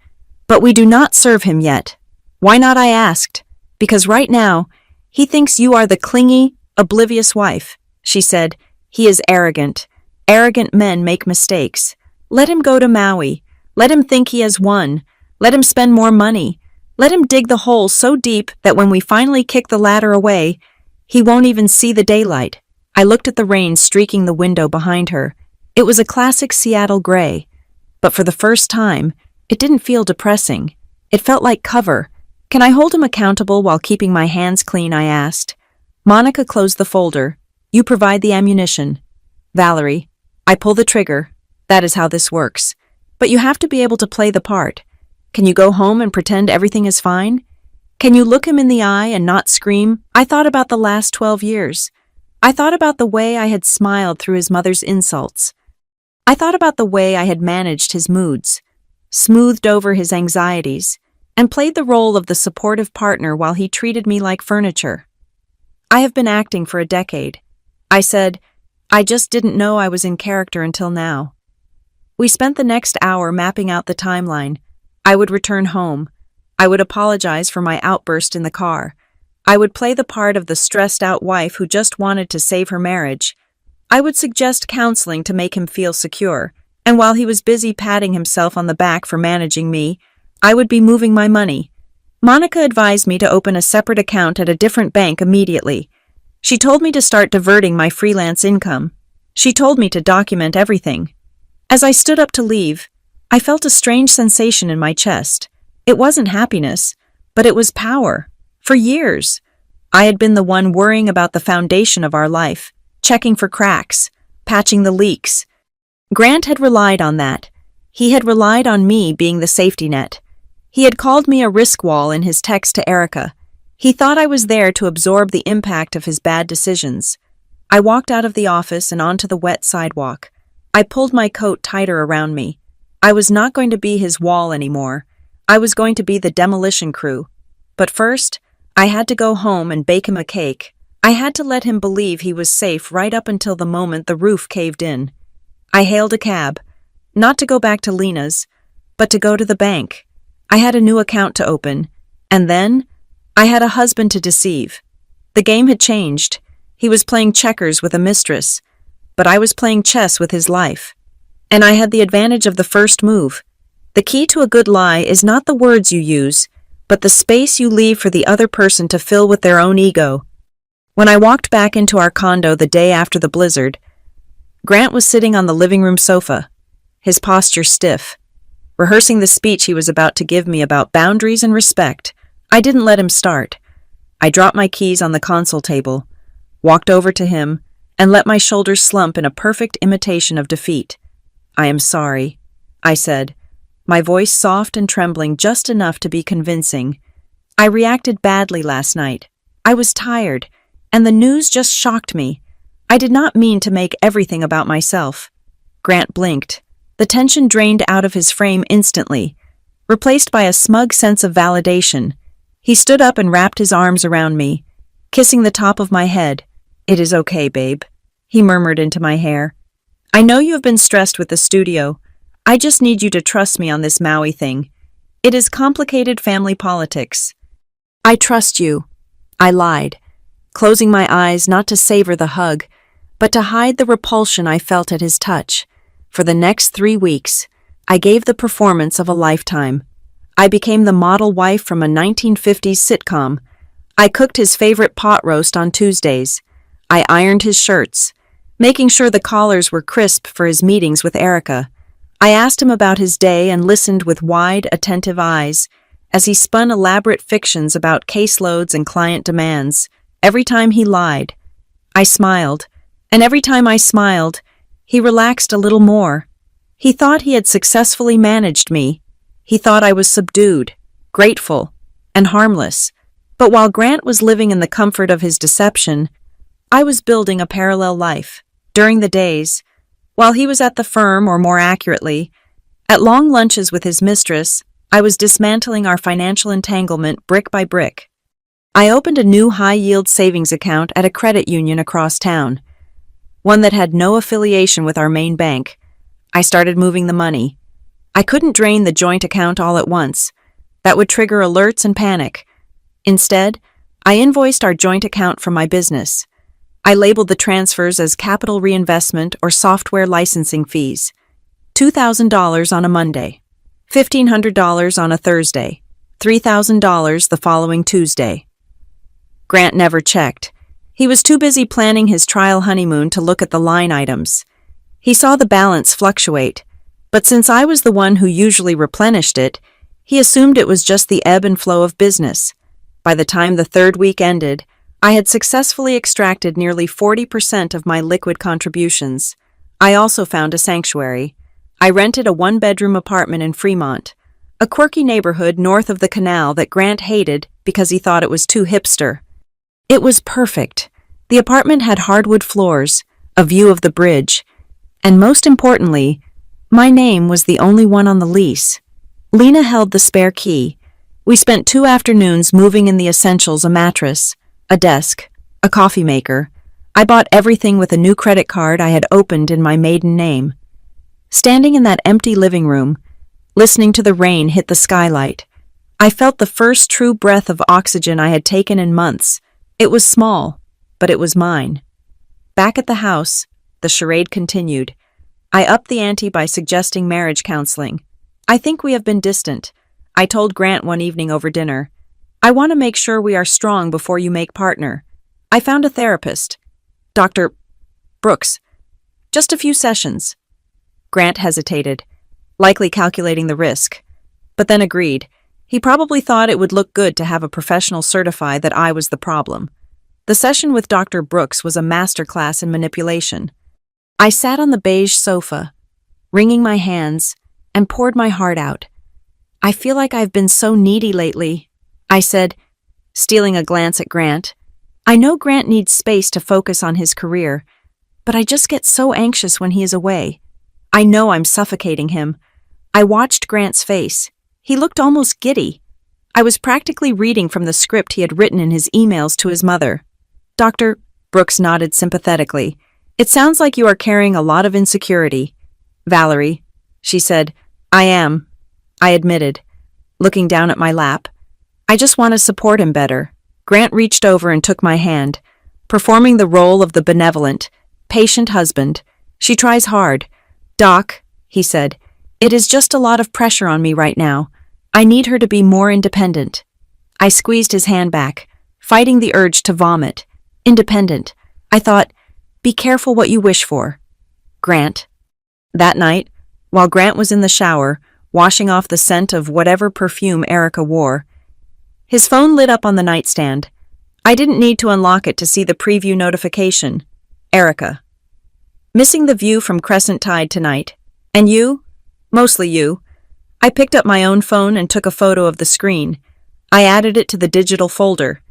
but we do not serve him yet. Why not, I asked. Because right now, he thinks you are the clingy, oblivious wife, she said. He is arrogant. Arrogant men make mistakes. Let him go to Maui. Let him think he has won. Let him spend more money. Let him dig the hole so deep that when we finally kick the ladder away, he won't even see the daylight. I looked at the rain streaking the window behind her. It was a classic Seattle gray. But for the first time, it didn't feel depressing. It felt like cover. Can I hold him accountable while keeping my hands clean, I asked. Monica closed the folder. You provide the ammunition. Valerie, I pull the trigger. That is how this works. But you have to be able to play the part. Can you go home and pretend everything is fine? Can you look him in the eye and not scream? I thought about the last 12 years. I thought about the way I had smiled through his mother's insults. I thought about the way I had managed his moods, smoothed over his anxieties, and played the role of the supportive partner while he treated me like furniture. I have been acting for a decade. I said, I just didn't know I was in character until now. We spent the next hour mapping out the timeline. I would return home. I would apologize for my outburst in the car. I would play the part of the stressed-out wife who just wanted to save her marriage. I would suggest counseling to make him feel secure, and while he was busy patting himself on the back for managing me, I would be moving my money. Monica advised me to open a separate account at a different bank immediately. She told me to start diverting my freelance income. She told me to document everything. As I stood up to leave, I felt a strange sensation in my chest. It wasn't happiness, but it was power. For years, I had been the one worrying about the foundation of our life, checking for cracks, patching the leaks. Grant had relied on that. He had relied on me being the safety net. He had called me a risk wall in his text to Erica. He thought I was there to absorb the impact of his bad decisions. I walked out of the office and onto the wet sidewalk. I pulled my coat tighter around me. I was not going to be his wall anymore. I was going to be the demolition crew. But first, I had to go home and bake him a cake. I had to let him believe he was safe right up until the moment the roof caved in. I hailed a cab, not to go back to Lena's, but to go to the bank. I had a new account to open, and then I had a husband to deceive. The game had changed. He was playing checkers with a mistress, but I was playing chess with his life. And I had the advantage of the first move. The key to a good lie is not the words you use, but the space you leave for the other person to fill with their own ego. When I walked back into our condo the day after the blizzard, Grant was sitting on the living room sofa, his posture stiff, rehearsing the speech he was about to give me about boundaries and respect. I didn't let him start. I dropped my keys on the console table, walked over to him, and let my shoulders slump in a perfect imitation of defeat. "I am sorry," I said, my voice soft and trembling just enough to be convincing. "I reacted badly last night. I was tired, and the news just shocked me. I did not mean to make everything about myself." Grant blinked. The tension drained out of his frame instantly, replaced by a smug sense of validation. He stood up and wrapped his arms around me, kissing the top of my head. "It is okay, babe," he murmured into my hair. "I know you have been stressed with the studio. I just need you to trust me on this Maui thing. It is complicated family politics." "I trust you," I lied, closing my eyes not to savor the hug, but to hide the repulsion I felt at his touch. For the next 3 weeks, I gave the performance of a lifetime. I became the model wife from a 1950s sitcom. I cooked his favorite pot roast on Tuesdays. I ironed his shirts, making sure the collars were crisp for his meetings with Erica. I asked him about his day and listened with wide, attentive eyes as he spun elaborate fictions about caseloads and client demands. Every time he lied, I smiled, and every time I smiled, he relaxed a little more. He thought he had successfully managed me. He thought I was subdued, grateful, and harmless. But while Grant was living in the comfort of his deception, I was building a parallel life. During the days, while he was at the firm, or more accurately, at long lunches with his mistress, I was dismantling our financial entanglement brick by brick. I opened a new high-yield savings account at a credit union across town, one that had no affiliation with our main bank. I started moving the money. I couldn't drain the joint account all at once. That would trigger alerts and panic. Instead, I invoiced our joint account from my business. I labeled the transfers as capital reinvestment or software licensing fees. $2,000 on a Monday, $1,500 on a Thursday, $3,000 the following Tuesday. Grant never checked. He was too busy planning his trial honeymoon to look at the line items. He saw the balance fluctuate, but since I was the one who usually replenished it, he assumed it was just the ebb and flow of business. By the time the third week ended, I had successfully extracted nearly 40% of my liquid contributions. I also found a sanctuary. I rented a one-bedroom apartment in Fremont, a quirky neighborhood north of the canal that Grant hated because he thought it was too hipster. It was perfect. The apartment had hardwood floors, a view of the bridge, and most importantly, my name was the only one on the lease. Lena held the spare key. We spent 2 afternoons moving in the essentials: a mattress, a desk, a coffee maker. I bought everything with a new credit card I had opened in my maiden name. Standing in that empty living room, listening to the rain hit the skylight, I felt the first true breath of oxygen I had taken in months. It was small, but it was mine. Back at the house, the charade continued. I upped the ante by suggesting marriage counseling. "I think we have been distant," I told Grant one evening over dinner. "I want to make sure we are strong before you make partner. I found a therapist, Dr. Brooks. Just a few sessions." Grant hesitated, likely calculating the risk, but then agreed. He probably thought it would look good to have a professional certify that I was the problem. The session with Dr. Brooks was a masterclass in manipulation. I sat on the beige sofa, wringing my hands, and poured my heart out. "I feel like I've been so needy lately," I said, stealing a glance at Grant. "I know Grant needs space to focus on his career, but I just get so anxious when he is away. I know I'm suffocating him." I watched Grant's face. He looked almost giddy. I was practically reading from the script he had written in his emails to his mother. Dr. Brooks nodded sympathetically. "It sounds like you are carrying a lot of insecurity." "Valerie," she said. "I am," I admitted, looking down at my lap. "I just want to support him better." Grant reached over and took my hand. performing the role of the benevolent, patient husband. She tries hard. "Doc," he said, "it is just a lot of pressure on me right now. I need her to be more independent." I squeezed his hand back, fighting the urge to vomit. Independent. I thought, be careful what you wish for. Grant. That night, while Grant was in the shower, washing off the scent of whatever perfume Erica wore, his phone lit up on the nightstand. I didn't need to unlock it to see the preview notification. Erica. Missing the view from Crescent Tide tonight. And you? Mostly you. I picked up my own phone and took a photo of the screen. I added it to the digital folder.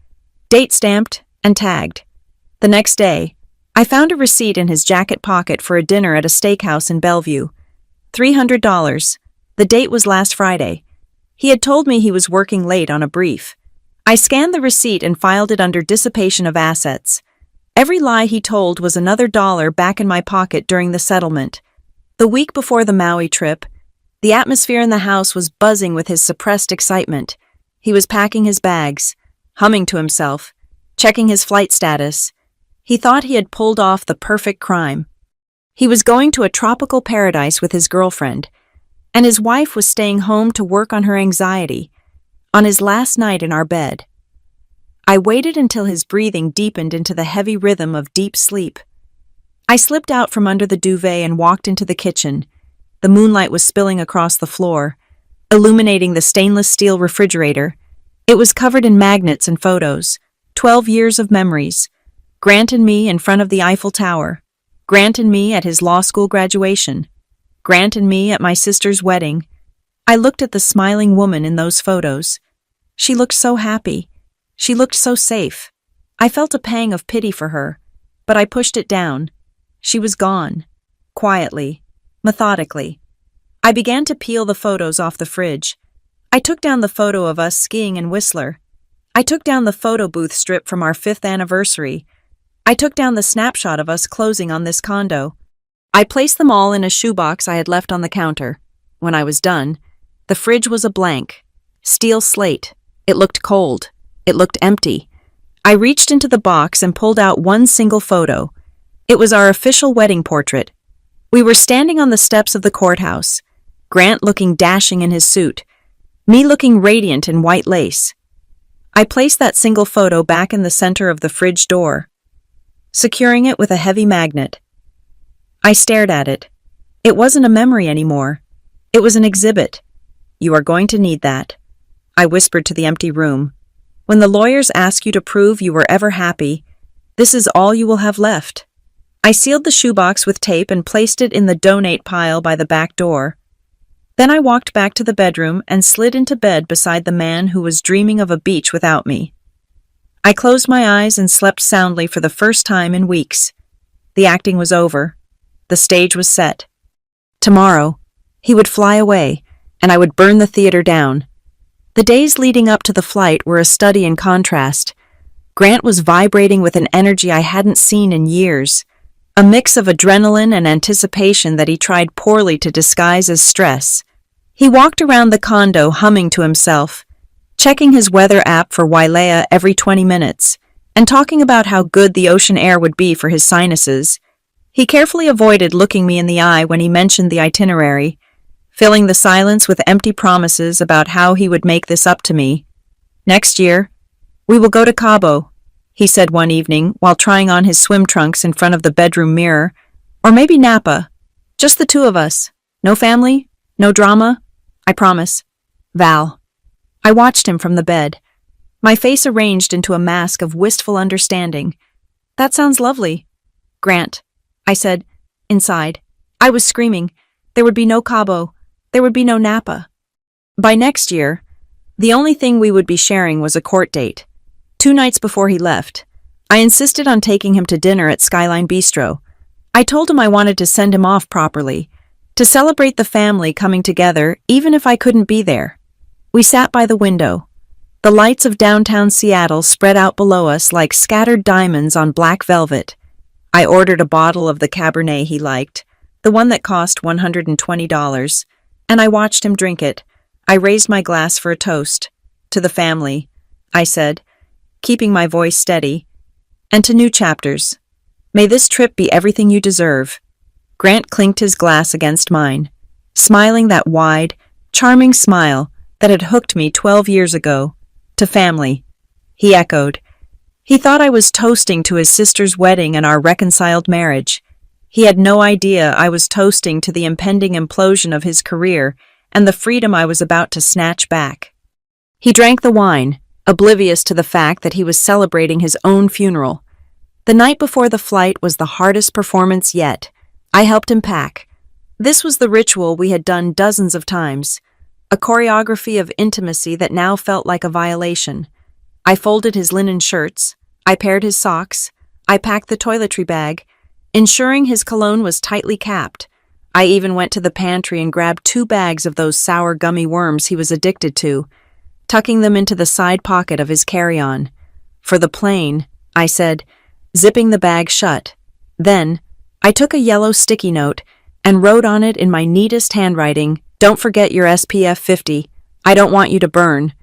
Date stamped and tagged. The next day, I found a receipt in his jacket pocket for a dinner at a steakhouse in Bellevue. $300. The date was last Friday. He had told me he was working late on a brief. I scanned the receipt and filed it under dissipation of assets. Every lie he told was another dollar back in my pocket during the settlement. The week before the Maui trip, the atmosphere in the house was buzzing with his suppressed excitement. He was packing his bags, humming to himself, checking his flight status. He thought he had pulled off the perfect crime. He was going to a tropical paradise with his girlfriend, and his wife was staying home to work on her anxiety, on his last night in our bed. I waited until his breathing deepened into the heavy rhythm of deep sleep. I slipped out from under the duvet and walked into the kitchen. The moonlight was spilling across the floor, illuminating the stainless steel refrigerator. It was covered in magnets and photos, 12 years of memories. Grant and me in front of the Eiffel Tower. Grant and me at his law school graduation. Grant and me at my sister's wedding. I looked at the smiling woman in those photos. She looked so happy. She looked so safe. I felt a pang of pity for her, but I pushed it down. She was gone. Quietly. Methodically. I began to peel the photos off the fridge. I took down the photo of us skiing in Whistler. I took down the photo booth strip from our 5th anniversary. I took down the snapshot of us closing on this condo. I placed them all in a shoebox I had left on the counter. When I was done, the fridge was a blank. Steel slate. It looked cold. It looked empty. I reached into the box and pulled out one single photo. It was our official wedding portrait. We were standing on the steps of the courthouse, Grant looking dashing in his suit, me looking radiant in white lace. I placed that single photo back in the center of the fridge door, securing it with a heavy magnet. I stared at it. It wasn't a memory anymore. It was an exhibit. "You are going to need that," I whispered to the empty room. "When the lawyers ask you to prove you were ever happy, this is all you will have left." I sealed the shoebox with tape and placed it in the donate pile by the back door. Then I walked back to the bedroom and slid into bed beside the man who was dreaming of a beach without me. I closed my eyes and slept soundly for the first time in weeks. The acting was over. The stage was set. Tomorrow, he would fly away, and I would burn the theater down. The days leading up to the flight were a study in contrast. Grant was vibrating with an energy I hadn't seen in years, a mix of adrenaline and anticipation that he tried poorly to disguise as stress. He walked around the condo humming to himself, checking his weather app for Wailea every 20 minutes, and talking about how good the ocean air would be for his sinuses. He carefully avoided looking me in the eye when he mentioned the itinerary, filling the silence with empty promises about how he would make this up to me. "Next year, we will go to Cabo," he said one evening while trying on his swim trunks in front of the bedroom mirror. "Or maybe Napa. Just the two of us. No family, no drama. I promise. Val." I watched him from the bed, my face arranged into a mask of wistful understanding. "That sounds lovely, Grant," I said, inside. I was screaming. There would be no Cabo. There would be no Napa. By next year, the only thing we would be sharing was a court date. 2 nights before he left, I insisted on taking him to dinner at Skyline Bistro. I told him I wanted to send him off properly, to celebrate the family coming together even if I couldn't be there. We sat by the window. The lights of downtown Seattle spread out below us like scattered diamonds on black velvet. I ordered a bottle of the Cabernet he liked, the one that cost $120, and I watched him drink it. I raised my glass for a toast. "To the family," I said, keeping my voice steady. And to new chapters. May this trip be everything you deserve. Grant clinked his glass against mine, smiling that wide, charming smile that had hooked me 12 years ago. To family, he echoed. He thought I was toasting to his sister's wedding and our reconciled marriage. He had no idea I was toasting to the impending implosion of his career and the freedom I was about to snatch back. He drank the wine, oblivious to the fact that he was celebrating his own funeral. The night before the flight was the hardest performance yet. I helped him pack. This was the ritual we had done dozens of times, a choreography of intimacy that now felt like a violation. I folded his linen shirts, I paired his socks, I packed the toiletry bag, ensuring his cologne was tightly capped. I even went to the pantry and grabbed 2 bags of those sour gummy worms he was addicted to, tucking them into the side pocket of his carry-on. For the plane, I said, zipping the bag shut. Then, I took a yellow sticky note and wrote on it in my neatest handwriting, "Don't forget your SPF 50. I don't want you to burn."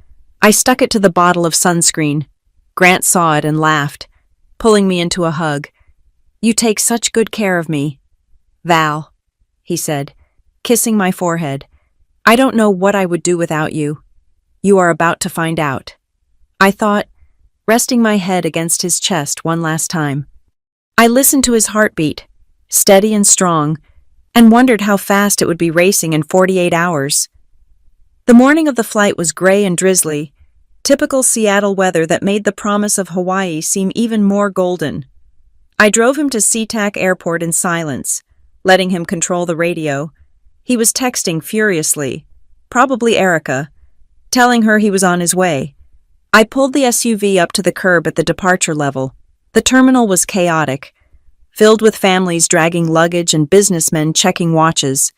I stuck it to the bottle of sunscreen. Grant saw it and laughed, pulling me into a hug. "You take such good care of me." "Val," he said, kissing my forehead, "I don't know what I would do without you. You are about to find out." I thought, resting my head against his chest one last time. I listened to his heartbeat, steady and strong, and wondered how fast it would be racing in 48 hours. The morning of the flight was gray and drizzly, typical Seattle weather that made the promise of Hawaii seem even more golden. I drove him to SeaTac Airport in silence, letting him control the radio. He was texting furiously, probably Erica, telling her he was on his way. I pulled the SUV up to the curb at the departure level. The terminal was chaotic, filled with families dragging luggage and businessmen checking watches.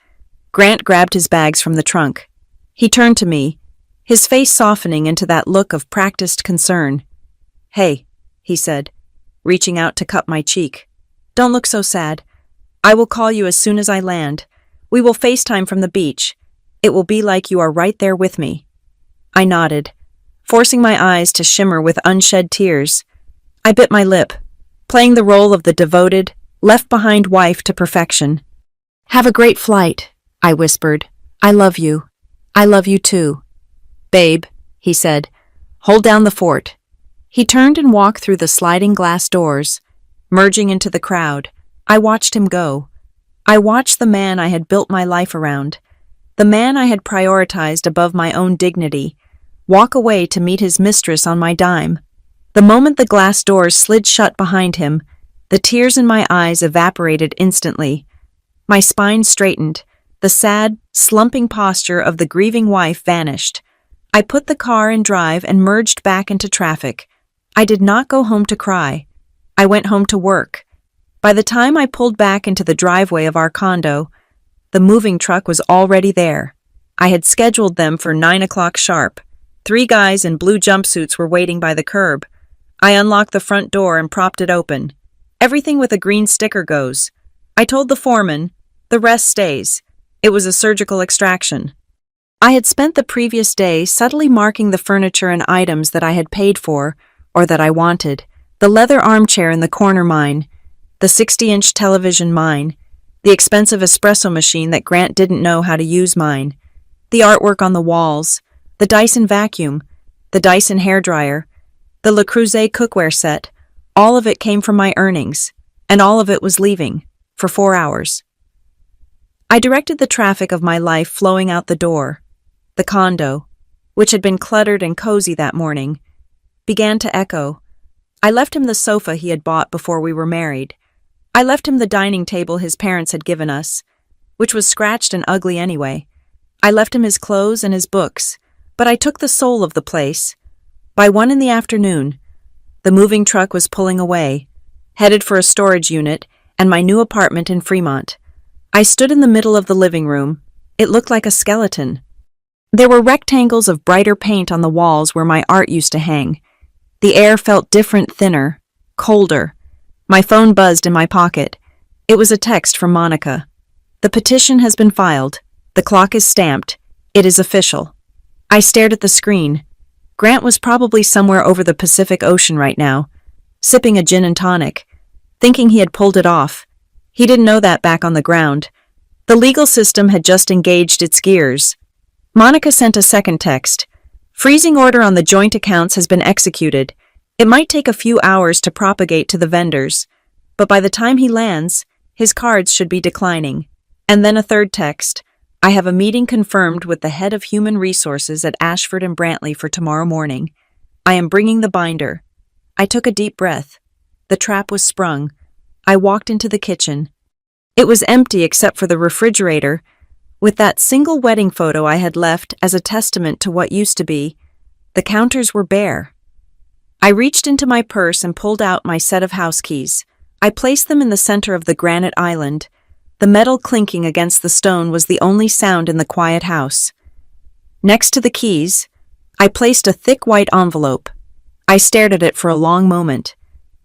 Grant grabbed his bags from the trunk. He turned to me, his face softening into that look of practiced concern. "Hey," he said, reaching out to cup my cheek. "Don't look so sad. I will call you as soon as I land. We will FaceTime from the beach. It will be like you are right there with me." I nodded, forcing my eyes to shimmer with unshed tears. I bit my lip, playing the role of the devoted, left-behind wife to perfection. "Have a great flight," I whispered. "I love you. I love you too." "Babe," he said, "hold down the fort." He turned and walked through the sliding glass doors, merging into the crowd. I watched him go. I watched the man I had built my life around, the man I had prioritized above my own dignity, walk away to meet his mistress on my dime. The moment the glass doors slid shut behind him, the tears in my eyes evaporated instantly. My spine straightened. The sad, slumping posture of the grieving wife vanished. I put the car in drive and merged back into traffic. I did not go home to cry. I went home to work. By the time I pulled back into the driveway of our condo, the moving truck was already there. I had scheduled them for 9 o'clock sharp. 3 guys in blue jumpsuits were waiting by the curb. I unlocked the front door and propped it open. Everything with a green sticker goes. I told the foreman, the rest stays. It was a surgical extraction. I had spent the previous day subtly marking the furniture and items that I had paid for, or that I wanted. The leather armchair in the corner mine, the 60-inch television mine, the expensive espresso machine that Grant didn't know how to use mine, the artwork on the walls, the Dyson vacuum, the Dyson hairdryer, the Le Creuset cookware set. All of it came from my earnings, and all of it was leaving, for 4 hours. I directed the traffic of my life flowing out the door. The condo, which had been cluttered and cozy that morning, began to echo. I left him the sofa he had bought before we were married. I left him the dining table his parents had given us, which was scratched and ugly anyway. I left him his clothes and his books, but I took the soul of the place. By 1 in the afternoon, the moving truck was pulling away, headed for a storage unit and my new apartment in Fremont. I stood in the middle of the living room. It looked like a skeleton. There were rectangles of brighter paint on the walls where my art used to hang. The air felt different, thinner, colder. My phone buzzed in my pocket. It was a text from Monica. "The petition has been filed. The clock is stamped. It is official." I stared at the screen. Grant was probably somewhere over the Pacific Ocean right now, sipping a gin and tonic, thinking he had pulled it off. He didn't know that back on the ground. The legal system had just engaged its gears. Monica sent a second text. Freezing order on the joint accounts has been executed. It might take a few hours to propagate to the vendors, but by the time he lands, his cards should be declining. And then a third text. I have a meeting confirmed with the head of human resources at Ashford and Brantley for tomorrow morning. I am bringing the binder. I took a deep breath. The trap was sprung. I walked into the kitchen. It was empty except for the refrigerator, with that single wedding photo I had left as a testament to what used to be. The counters were bare. I reached into my purse and pulled out my set of house keys. I placed them in the center of the granite island. The metal clinking against the stone was the only sound in the quiet house. Next to the keys, I placed a thick white envelope. I stared at it for a long moment.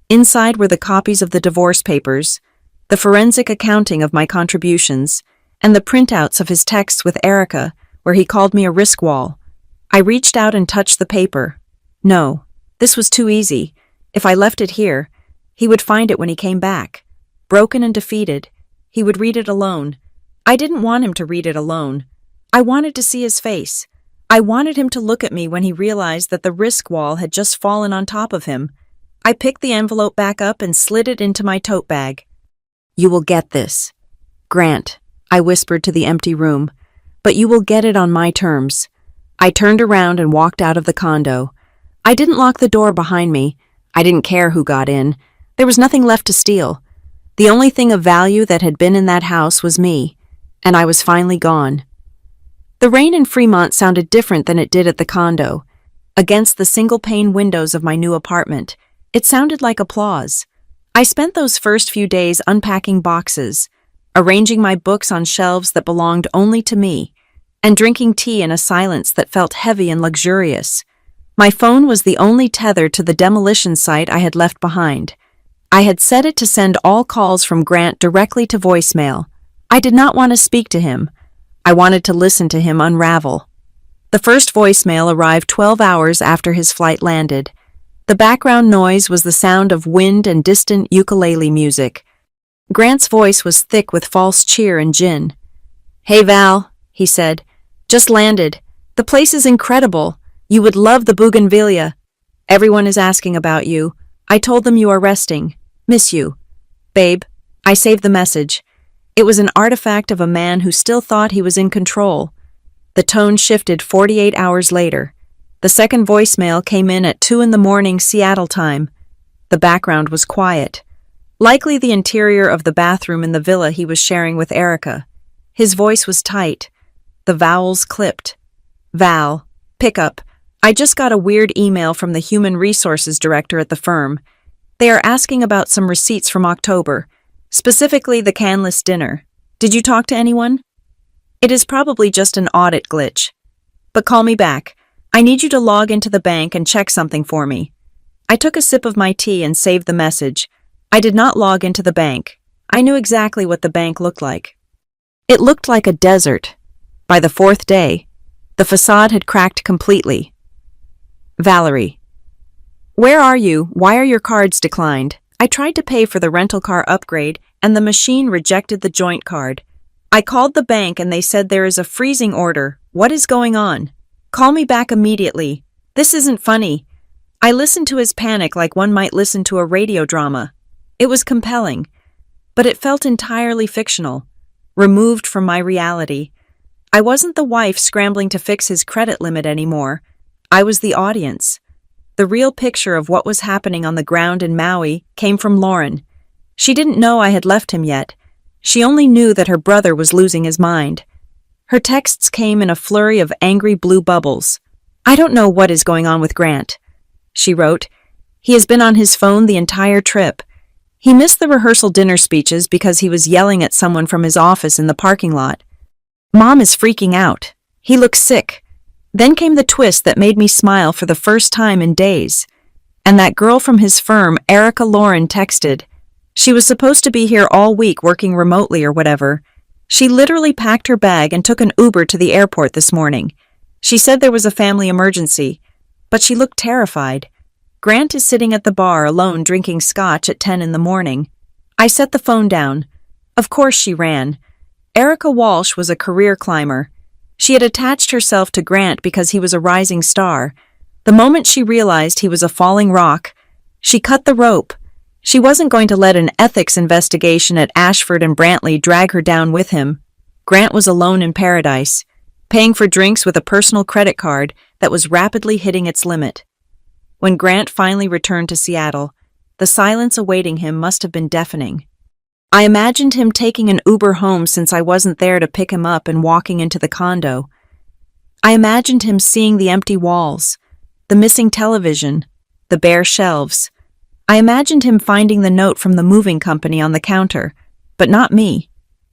Inside were the copies of the divorce papers, the forensic accounting of my contributions, and the printouts of his texts with Erica, where he called me a risk wall. I reached out and touched the paper. No, this was too easy. If I left it here, he would find it when he came back. Broken and defeated, he would read it alone. I didn't want him to read it alone. I wanted to see his face. I wanted him to look at me when he realized that the risk wall had just fallen on top of him. I picked the envelope back up and slid it into my tote bag. You will get this. Grant, I whispered to the empty room, but you will get it on my terms. I turned around and walked out of the condo. I didn't lock the door behind me. I didn't care who got in. There was nothing left to steal. The only thing of value that had been in that house was me, and I was finally gone. The rain in Fremont sounded different than it did at the condo. Against the single-pane windows of my new apartment, it sounded like applause. I spent those first few days unpacking boxes, arranging my books on shelves that belonged only to me, and drinking tea in a silence that felt heavy and luxurious. My phone was the only tether to the demolition site I had left behind. I had set it to send all calls from Grant directly to voicemail. I did not want to speak to him. I wanted to listen to him unravel. The first voicemail arrived 12 hours after his flight landed. The background noise was the sound of wind and distant ukulele music. Grant's voice was thick with false cheer and gin. "Hey Val," he said. "Just landed. The place is incredible. You would love the bougainvillea. Everyone is asking about you. I told them you are resting. Miss you. Babe." I saved the message. It was an artifact of a man who still thought he was in control. The tone shifted 48 hours later. The second voicemail came in at 2 a.m. Seattle time. The background was quiet. Likely the interior of the bathroom in the villa he was sharing with Erica. His voice was tight. The vowels clipped. "Val, pick up. I just got a weird email from the human resources director at the firm. They are asking about some receipts from October, specifically the canless dinner. Did you talk to anyone? It is probably just an audit glitch. But call me back. I need you to log into the bank and check something for me." I took a sip of my tea and saved the message. I did not log into the bank. I knew exactly what the bank looked like. It looked like a desert. By the fourth day, the facade had cracked completely. Valerie. "Where are you? Why are your cards declined? I tried to pay for the rental car upgrade and the machine rejected the joint card. I called the bank and they said there is a freezing order. What is going on? Call me back immediately. This isn't funny." I listened to his panic like one might listen to a radio drama. It was compelling, but it felt entirely fictional, removed from my reality. I wasn't the wife scrambling to fix his credit limit anymore. I was the audience. The real picture of what was happening on the ground in Maui came from Lauren. She didn't know I had left him yet. She only knew that her brother was losing his mind. Her texts came in a flurry of angry blue bubbles. "I don't know what is going on with Grant," she wrote. "He has been on his phone the entire trip. He missed the rehearsal dinner speeches because he was yelling at someone from his office in the parking lot. Mom is freaking out. He looks sick." Then came the twist that made me smile for the first time in days. And that girl from his firm, Erica Lauren, texted. She was supposed to be here all week working remotely or whatever. She literally packed her bag and took an Uber to the airport this morning. She said there was a family emergency, but she looked terrified. Grant is sitting at the bar alone drinking scotch at 10 in the morning. I set the phone down. Of course she ran. Erica Walsh was a career climber. She had attached herself to Grant because he was a rising star. The moment she realized he was a falling rock, she cut the rope. She wasn't going to let an ethics investigation at Ashford and Brantley drag her down with him. Grant was alone in paradise, paying for drinks with a personal credit card that was rapidly hitting its limit. When Grant finally returned to Seattle, the silence awaiting him must have been deafening. I imagined him taking an Uber home since I wasn't there to pick him up and walking into the condo. I imagined him seeing the empty walls, the missing television, the bare shelves. I imagined him finding the note from the moving company on the counter, but not me.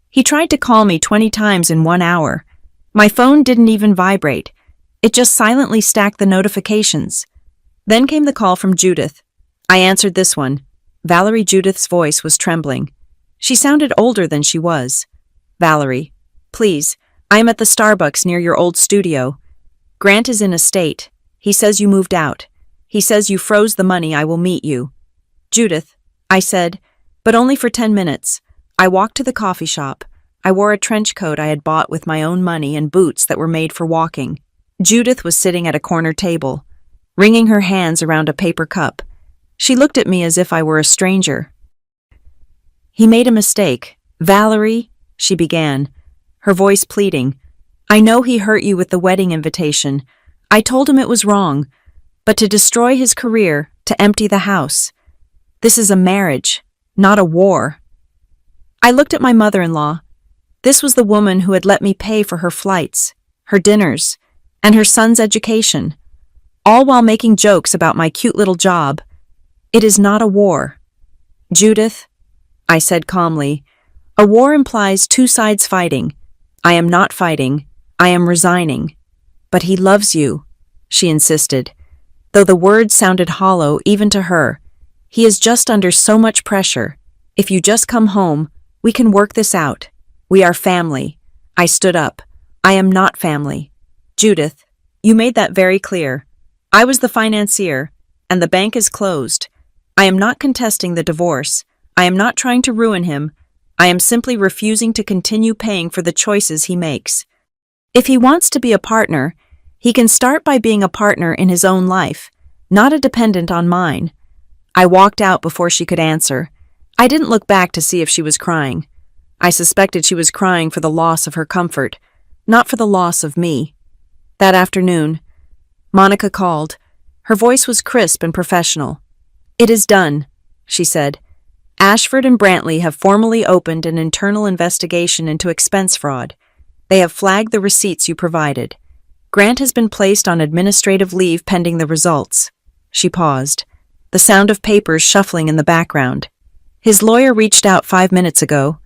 He tried to call me 20 times in 1 hour. My phone didn't even vibrate. It just silently stacked the notifications. Then came the call from Judith. I answered this one. Valerie Judith's voice was trembling. She sounded older than she was. Valerie, please, I am at the Starbucks near your old studio. Grant is in a state. He says you moved out. He says you froze the money. I will meet you. Judith, I said, but only for 10 minutes. I walked to the coffee shop. I wore a trench coat I had bought with my own money and boots that were made for walking. Judith was sitting at a corner table, wringing her hands around a paper cup. She looked at me as if I were a stranger. He made a mistake. Valerie, she began, her voice pleading. I know he hurt you with the wedding invitation. I told him it was wrong, but to destroy his career, to empty the house. This is a marriage, not a war. I looked at my mother-in-law. This was the woman who had let me pay for her flights, her dinners, and her son's education, all while making jokes about my cute little job. It is not a war. Judith, I said calmly, a war implies two sides fighting. I am not fighting. I am resigning. But he loves you, she insisted, though the words sounded hollow even to her. He is just under so much pressure. If you just come home, we can work this out. We are family. I stood up. I am not family. Judith, you made that very clear. I was the financier, and the bank is closed. I am not contesting the divorce. I am not trying to ruin him. I am simply refusing to continue paying for the choices he makes. If he wants to be a partner, he can start by being a partner in his own life, not a dependent on mine. I walked out before she could answer. I didn't look back to see if she was crying. I suspected she was crying for the loss of her comfort, not for the loss of me. That afternoon, Monica called. Her voice was crisp and professional. It is done, she said. Ashford and Brantley have formally opened an internal investigation into expense fraud. They have flagged the receipts you provided. Grant has been placed on administrative leave pending the results. She paused, the sound of papers shuffling in the background. His lawyer reached out 5 minutes ago.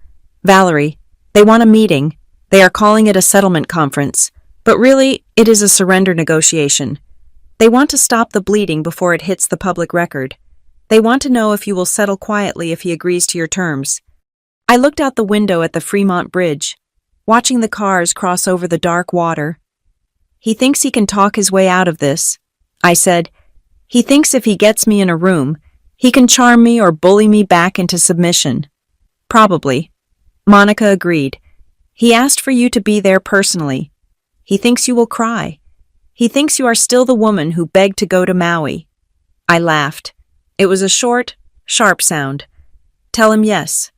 Valerie, they want a meeting. They are calling it a settlement conference, but really, it is a surrender negotiation. They want to stop the bleeding before it hits the public record. They want to know if you will settle quietly if he agrees to your terms. I looked out the window at the Fremont Bridge, watching the cars cross over the dark water. He thinks he can talk his way out of this, I said. He thinks if he gets me in a room, he can charm me or bully me back into submission. Probably. Monica agreed. He asked for you to be there personally. He thinks you will cry. He thinks you are still the woman who begged to go to Maui. I laughed. It was a short, sharp sound. Tell him yes.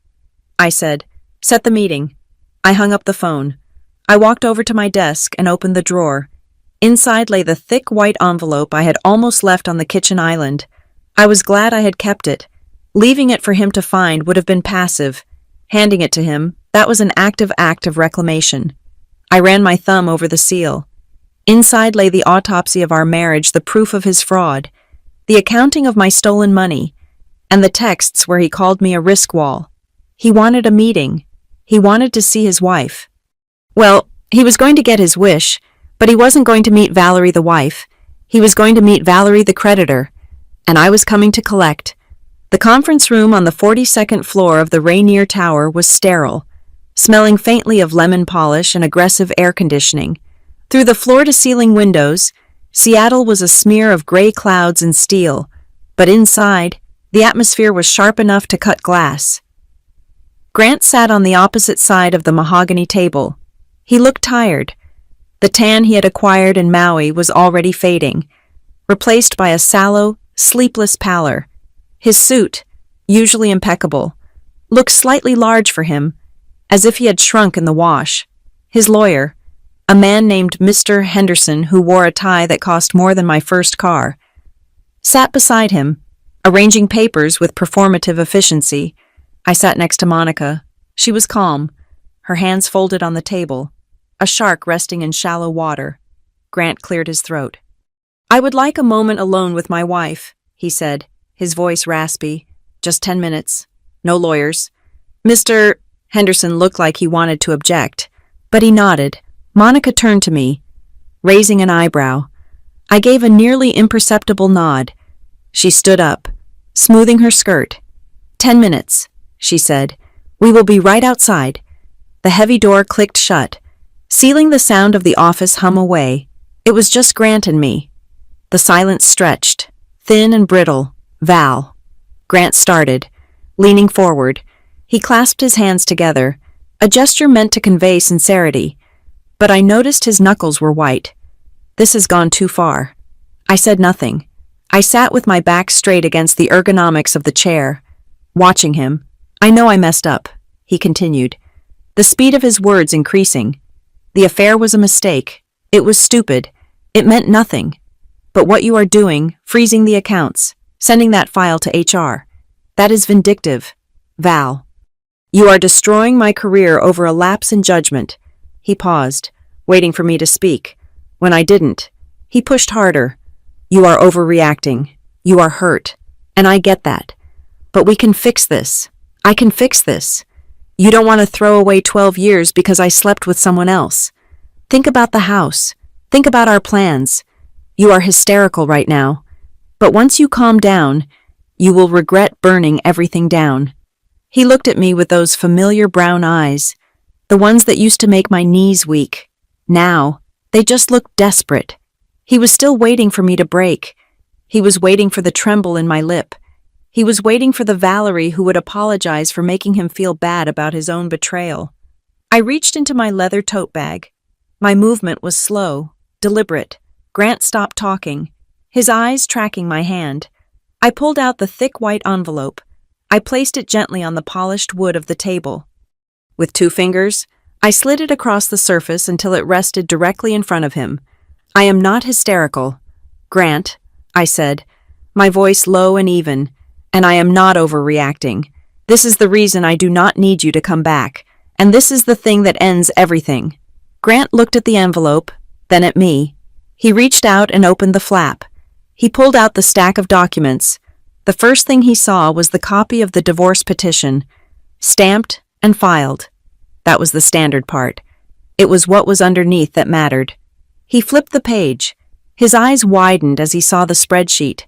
I said, set the meeting. I hung up the phone. I walked over to my desk and opened the drawer. Inside lay the thick white envelope I had almost left on the kitchen island. I was glad I had kept it. Leaving it for him to find would have been passive. Handing it to him, that was an active act of reclamation. I ran my thumb over the seal. Inside lay the autopsy of our marriage, the proof of his fraud, the accounting of my stolen money, and the texts where he called me a risk wall. He wanted a meeting. He wanted to see his wife. Well, he was going to get his wish, but he wasn't going to meet Valerie the wife. He was going to meet Valerie the creditor, and I was coming to collect. The conference room on the 42nd floor of the Rainier Tower was sterile, smelling faintly of lemon polish and aggressive air conditioning. Through the floor-to-ceiling windows, Seattle was a smear of gray clouds and steel, But inside, the atmosphere was sharp enough to cut glass. Grant sat on the opposite side of the mahogany table. He looked tired. The tan he had acquired in Maui was already fading, replaced by a sallow, sleepless pallor. His suit, usually impeccable, looked slightly large for him, as if he had shrunk in the wash. His lawyer, a man named Mr. Henderson who wore a tie that cost more than my first car, sat beside him, arranging papers with performative efficiency. I sat next to Monica. She was calm, her hands folded on the table, a shark resting in shallow water. Grant cleared his throat. "I would like a moment alone with my wife," he said, his voice raspy. "Just 10 minutes. No lawyers." Mr. Henderson looked like he wanted to object, but he nodded. Monica turned to me, raising an eyebrow. I gave a nearly imperceptible nod. She stood up, smoothing her skirt. 10 minutes, she said. "We will be right outside." The heavy door clicked shut, sealing the sound of the office hum away. It was just Grant and me. The silence stretched, thin and brittle. "Val." Grant started, leaning forward. He clasped his hands together, a gesture meant to convey sincerity, but I noticed his knuckles were white. "This has gone too far." I said nothing. I sat with my back straight against the ergonomics of the chair, watching him. "I know I messed up," he continued, the speed of his words increasing. "The affair was a mistake. It was stupid. It meant nothing. But what you are doing, freezing the accounts, sending that file to HR, that is vindictive. Val. You are destroying my career over a lapse in judgment." He paused, waiting for me to speak. When I didn't, he pushed harder. "You are overreacting. You are hurt. And I get that. But we can fix this. I can fix this. You don't want to throw away 12 years because I slept with someone else. Think about the house. Think about our plans. You are hysterical right now. But once you calm down, you will regret burning everything down." He looked at me with those familiar brown eyes, the ones that used to make my knees weak. Now, they just looked desperate. He was still waiting for me to break. He was waiting for the tremble in my lip. He was waiting for the Valerie who would apologize for making him feel bad about his own betrayal. I reached into my leather tote bag. My movement was slow, deliberate. Grant stopped talking, his eyes tracking my hand. I pulled out the thick white envelope. I placed it gently on the polished wood of the table. With 2 fingers, I slid it across the surface until it rested directly in front of him. "I am not hysterical. Grant," I said, my voice low and even, "and I am not overreacting. This is the reason I do not need you to come back, and this is the thing that ends everything." Grant looked at the envelope, then at me. He reached out and opened the flap. He pulled out the stack of documents. The first thing he saw was the copy of the divorce petition, stamped and filed. That was the standard part. It was what was underneath that mattered. He flipped the page. His eyes widened as he saw the spreadsheet.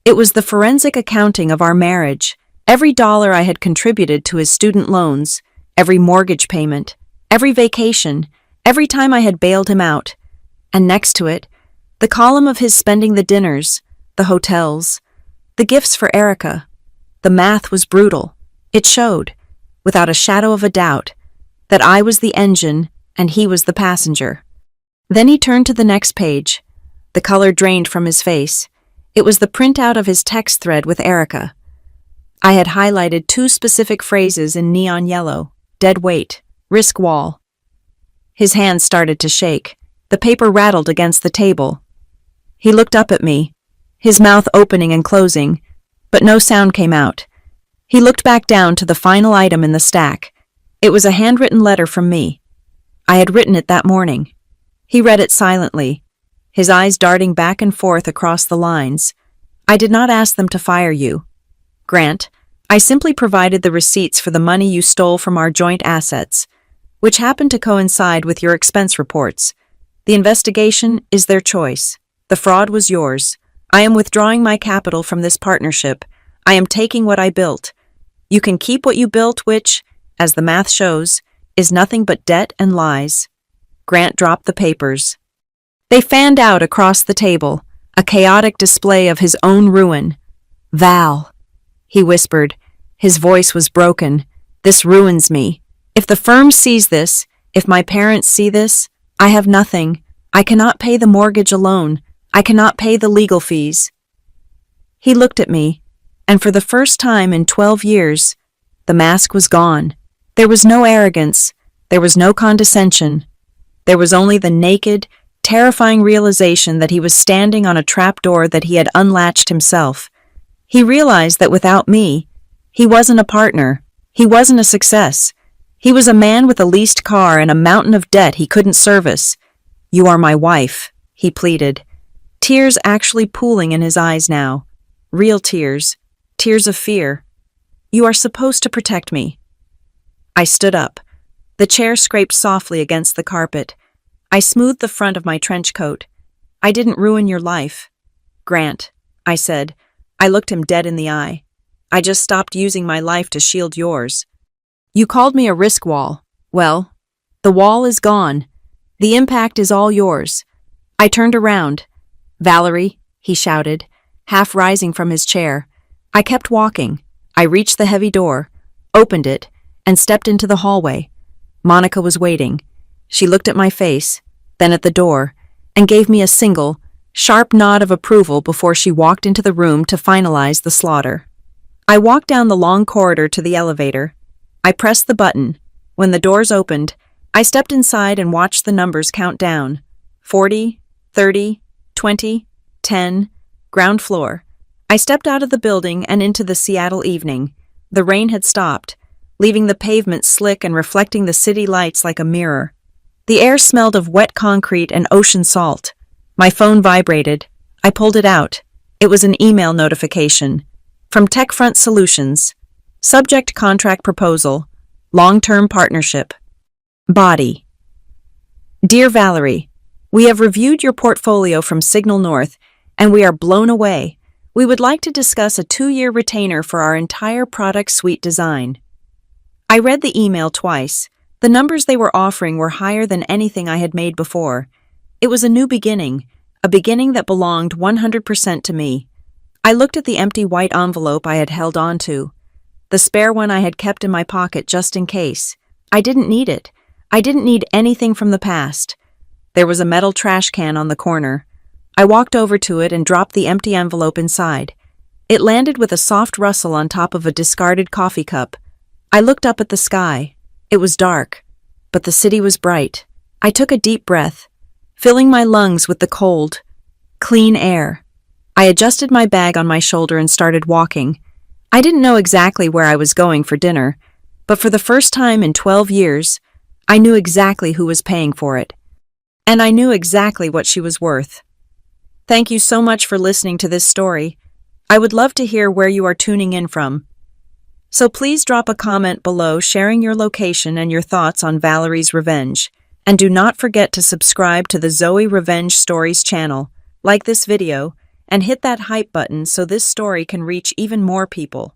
It was the forensic accounting of our marriage. Every dollar I had contributed to his student loans, every mortgage payment, every vacation, every time I had bailed him out. And next to it, the column of his spending the dinners, the hotels, the gifts for Erica. The math was brutal. It showed, without a shadow of a doubt, that I was the engine and he was the passenger. Then he turned to the next page. The color drained from his face. It was the printout of his text thread with Erica. I had highlighted 2 specific phrases in neon yellow: dead weight, risk wall. His hands started to shake. The paper rattled against the table. He looked up at me, his mouth opening and closing, but no sound came out. He looked back down to the final item in the stack. It was a handwritten letter from me. I had written it that morning. He read it silently, his eyes darting back and forth across the lines. "I did not ask them to fire you, Grant. I simply provided the receipts for the money you stole from our joint assets, which happened to coincide with your expense reports. The investigation is their choice. The fraud was yours. I am withdrawing my capital from this partnership. I am taking what I built. You can keep what you built, which, as the math shows, is nothing but debt and lies." Grant dropped the papers. They fanned out across the table, a chaotic display of his own ruin. Val, he whispered. His voice was broken. This ruins me. If the firm sees this, if my parents see this, I have nothing. I cannot pay the mortgage alone. I cannot pay the legal fees. He looked at me, and for the first time in 12 years, the mask was gone. There was no arrogance. There was no condescension. There was only the naked, terrifying realization that he was standing on a trapdoor that he had unlatched himself. He realized that without me, he wasn't a partner. He wasn't a success. He was a man with a leased car and a mountain of debt he couldn't service. "You are my wife," he pleaded, tears actually pooling in his eyes now. Real tears, tears of fear. "You are supposed to protect me." I stood up. The chair scraped softly against the carpet. I smoothed the front of my trench coat. "I didn't ruin your life, Grant," I said. I looked him dead in the eye. "I just stopped using my life to shield yours. You called me a risk wall. Well, the wall is gone. The impact is all yours." I turned around. "Valerie," he shouted, half rising from his chair. I kept walking. I reached the heavy door, opened it, and stepped into the hallway. Monica was waiting. She looked at my face, then at the door, and gave me a single, sharp nod of approval before she walked into the room to finalize the slaughter. I walked down the long corridor to the elevator. I pressed the button. When the doors opened, I stepped inside and watched the numbers count down. 40, 30, 20, 10, ground floor. I stepped out of the building and into the Seattle evening. The rain had stopped, leaving the pavement slick and reflecting the city lights like a mirror. The air smelled of wet concrete and ocean salt. My phone vibrated. I pulled it out. It was an email notification. From TechFront Solutions. Subject contract proposal. Long-term partnership. Body. Dear Valerie, we have reviewed your portfolio from Signal North, and we are blown away. We would like to discuss a 2-year retainer for our entire product suite design. I read the email twice. The numbers they were offering were higher than anything I had made before. It was a new beginning, a beginning that belonged 100% to me. I looked at the empty white envelope I had held onto, the spare one I had kept in my pocket just in case. I didn't need it. I didn't need anything from the past. There was a metal trash can on the corner. I walked over to it and dropped the empty envelope inside. It landed with a soft rustle on top of a discarded coffee cup. I looked up at the sky. It was dark, but the city was bright. I took a deep breath, filling my lungs with the cold, clean air. I adjusted my bag on my shoulder and started walking. I didn't know exactly where I was going for dinner, but for the first time in 12 years, I knew exactly who was paying for it. And I knew exactly what she was worth. Thank you so much for listening to this story. I would love to hear where you are tuning in from. So please drop a comment below sharing your location and your thoughts on Valerie's Revenge. And do not forget to subscribe to the Zoe Revenge Stories channel, like this video, and hit that hype button so this story can reach even more people.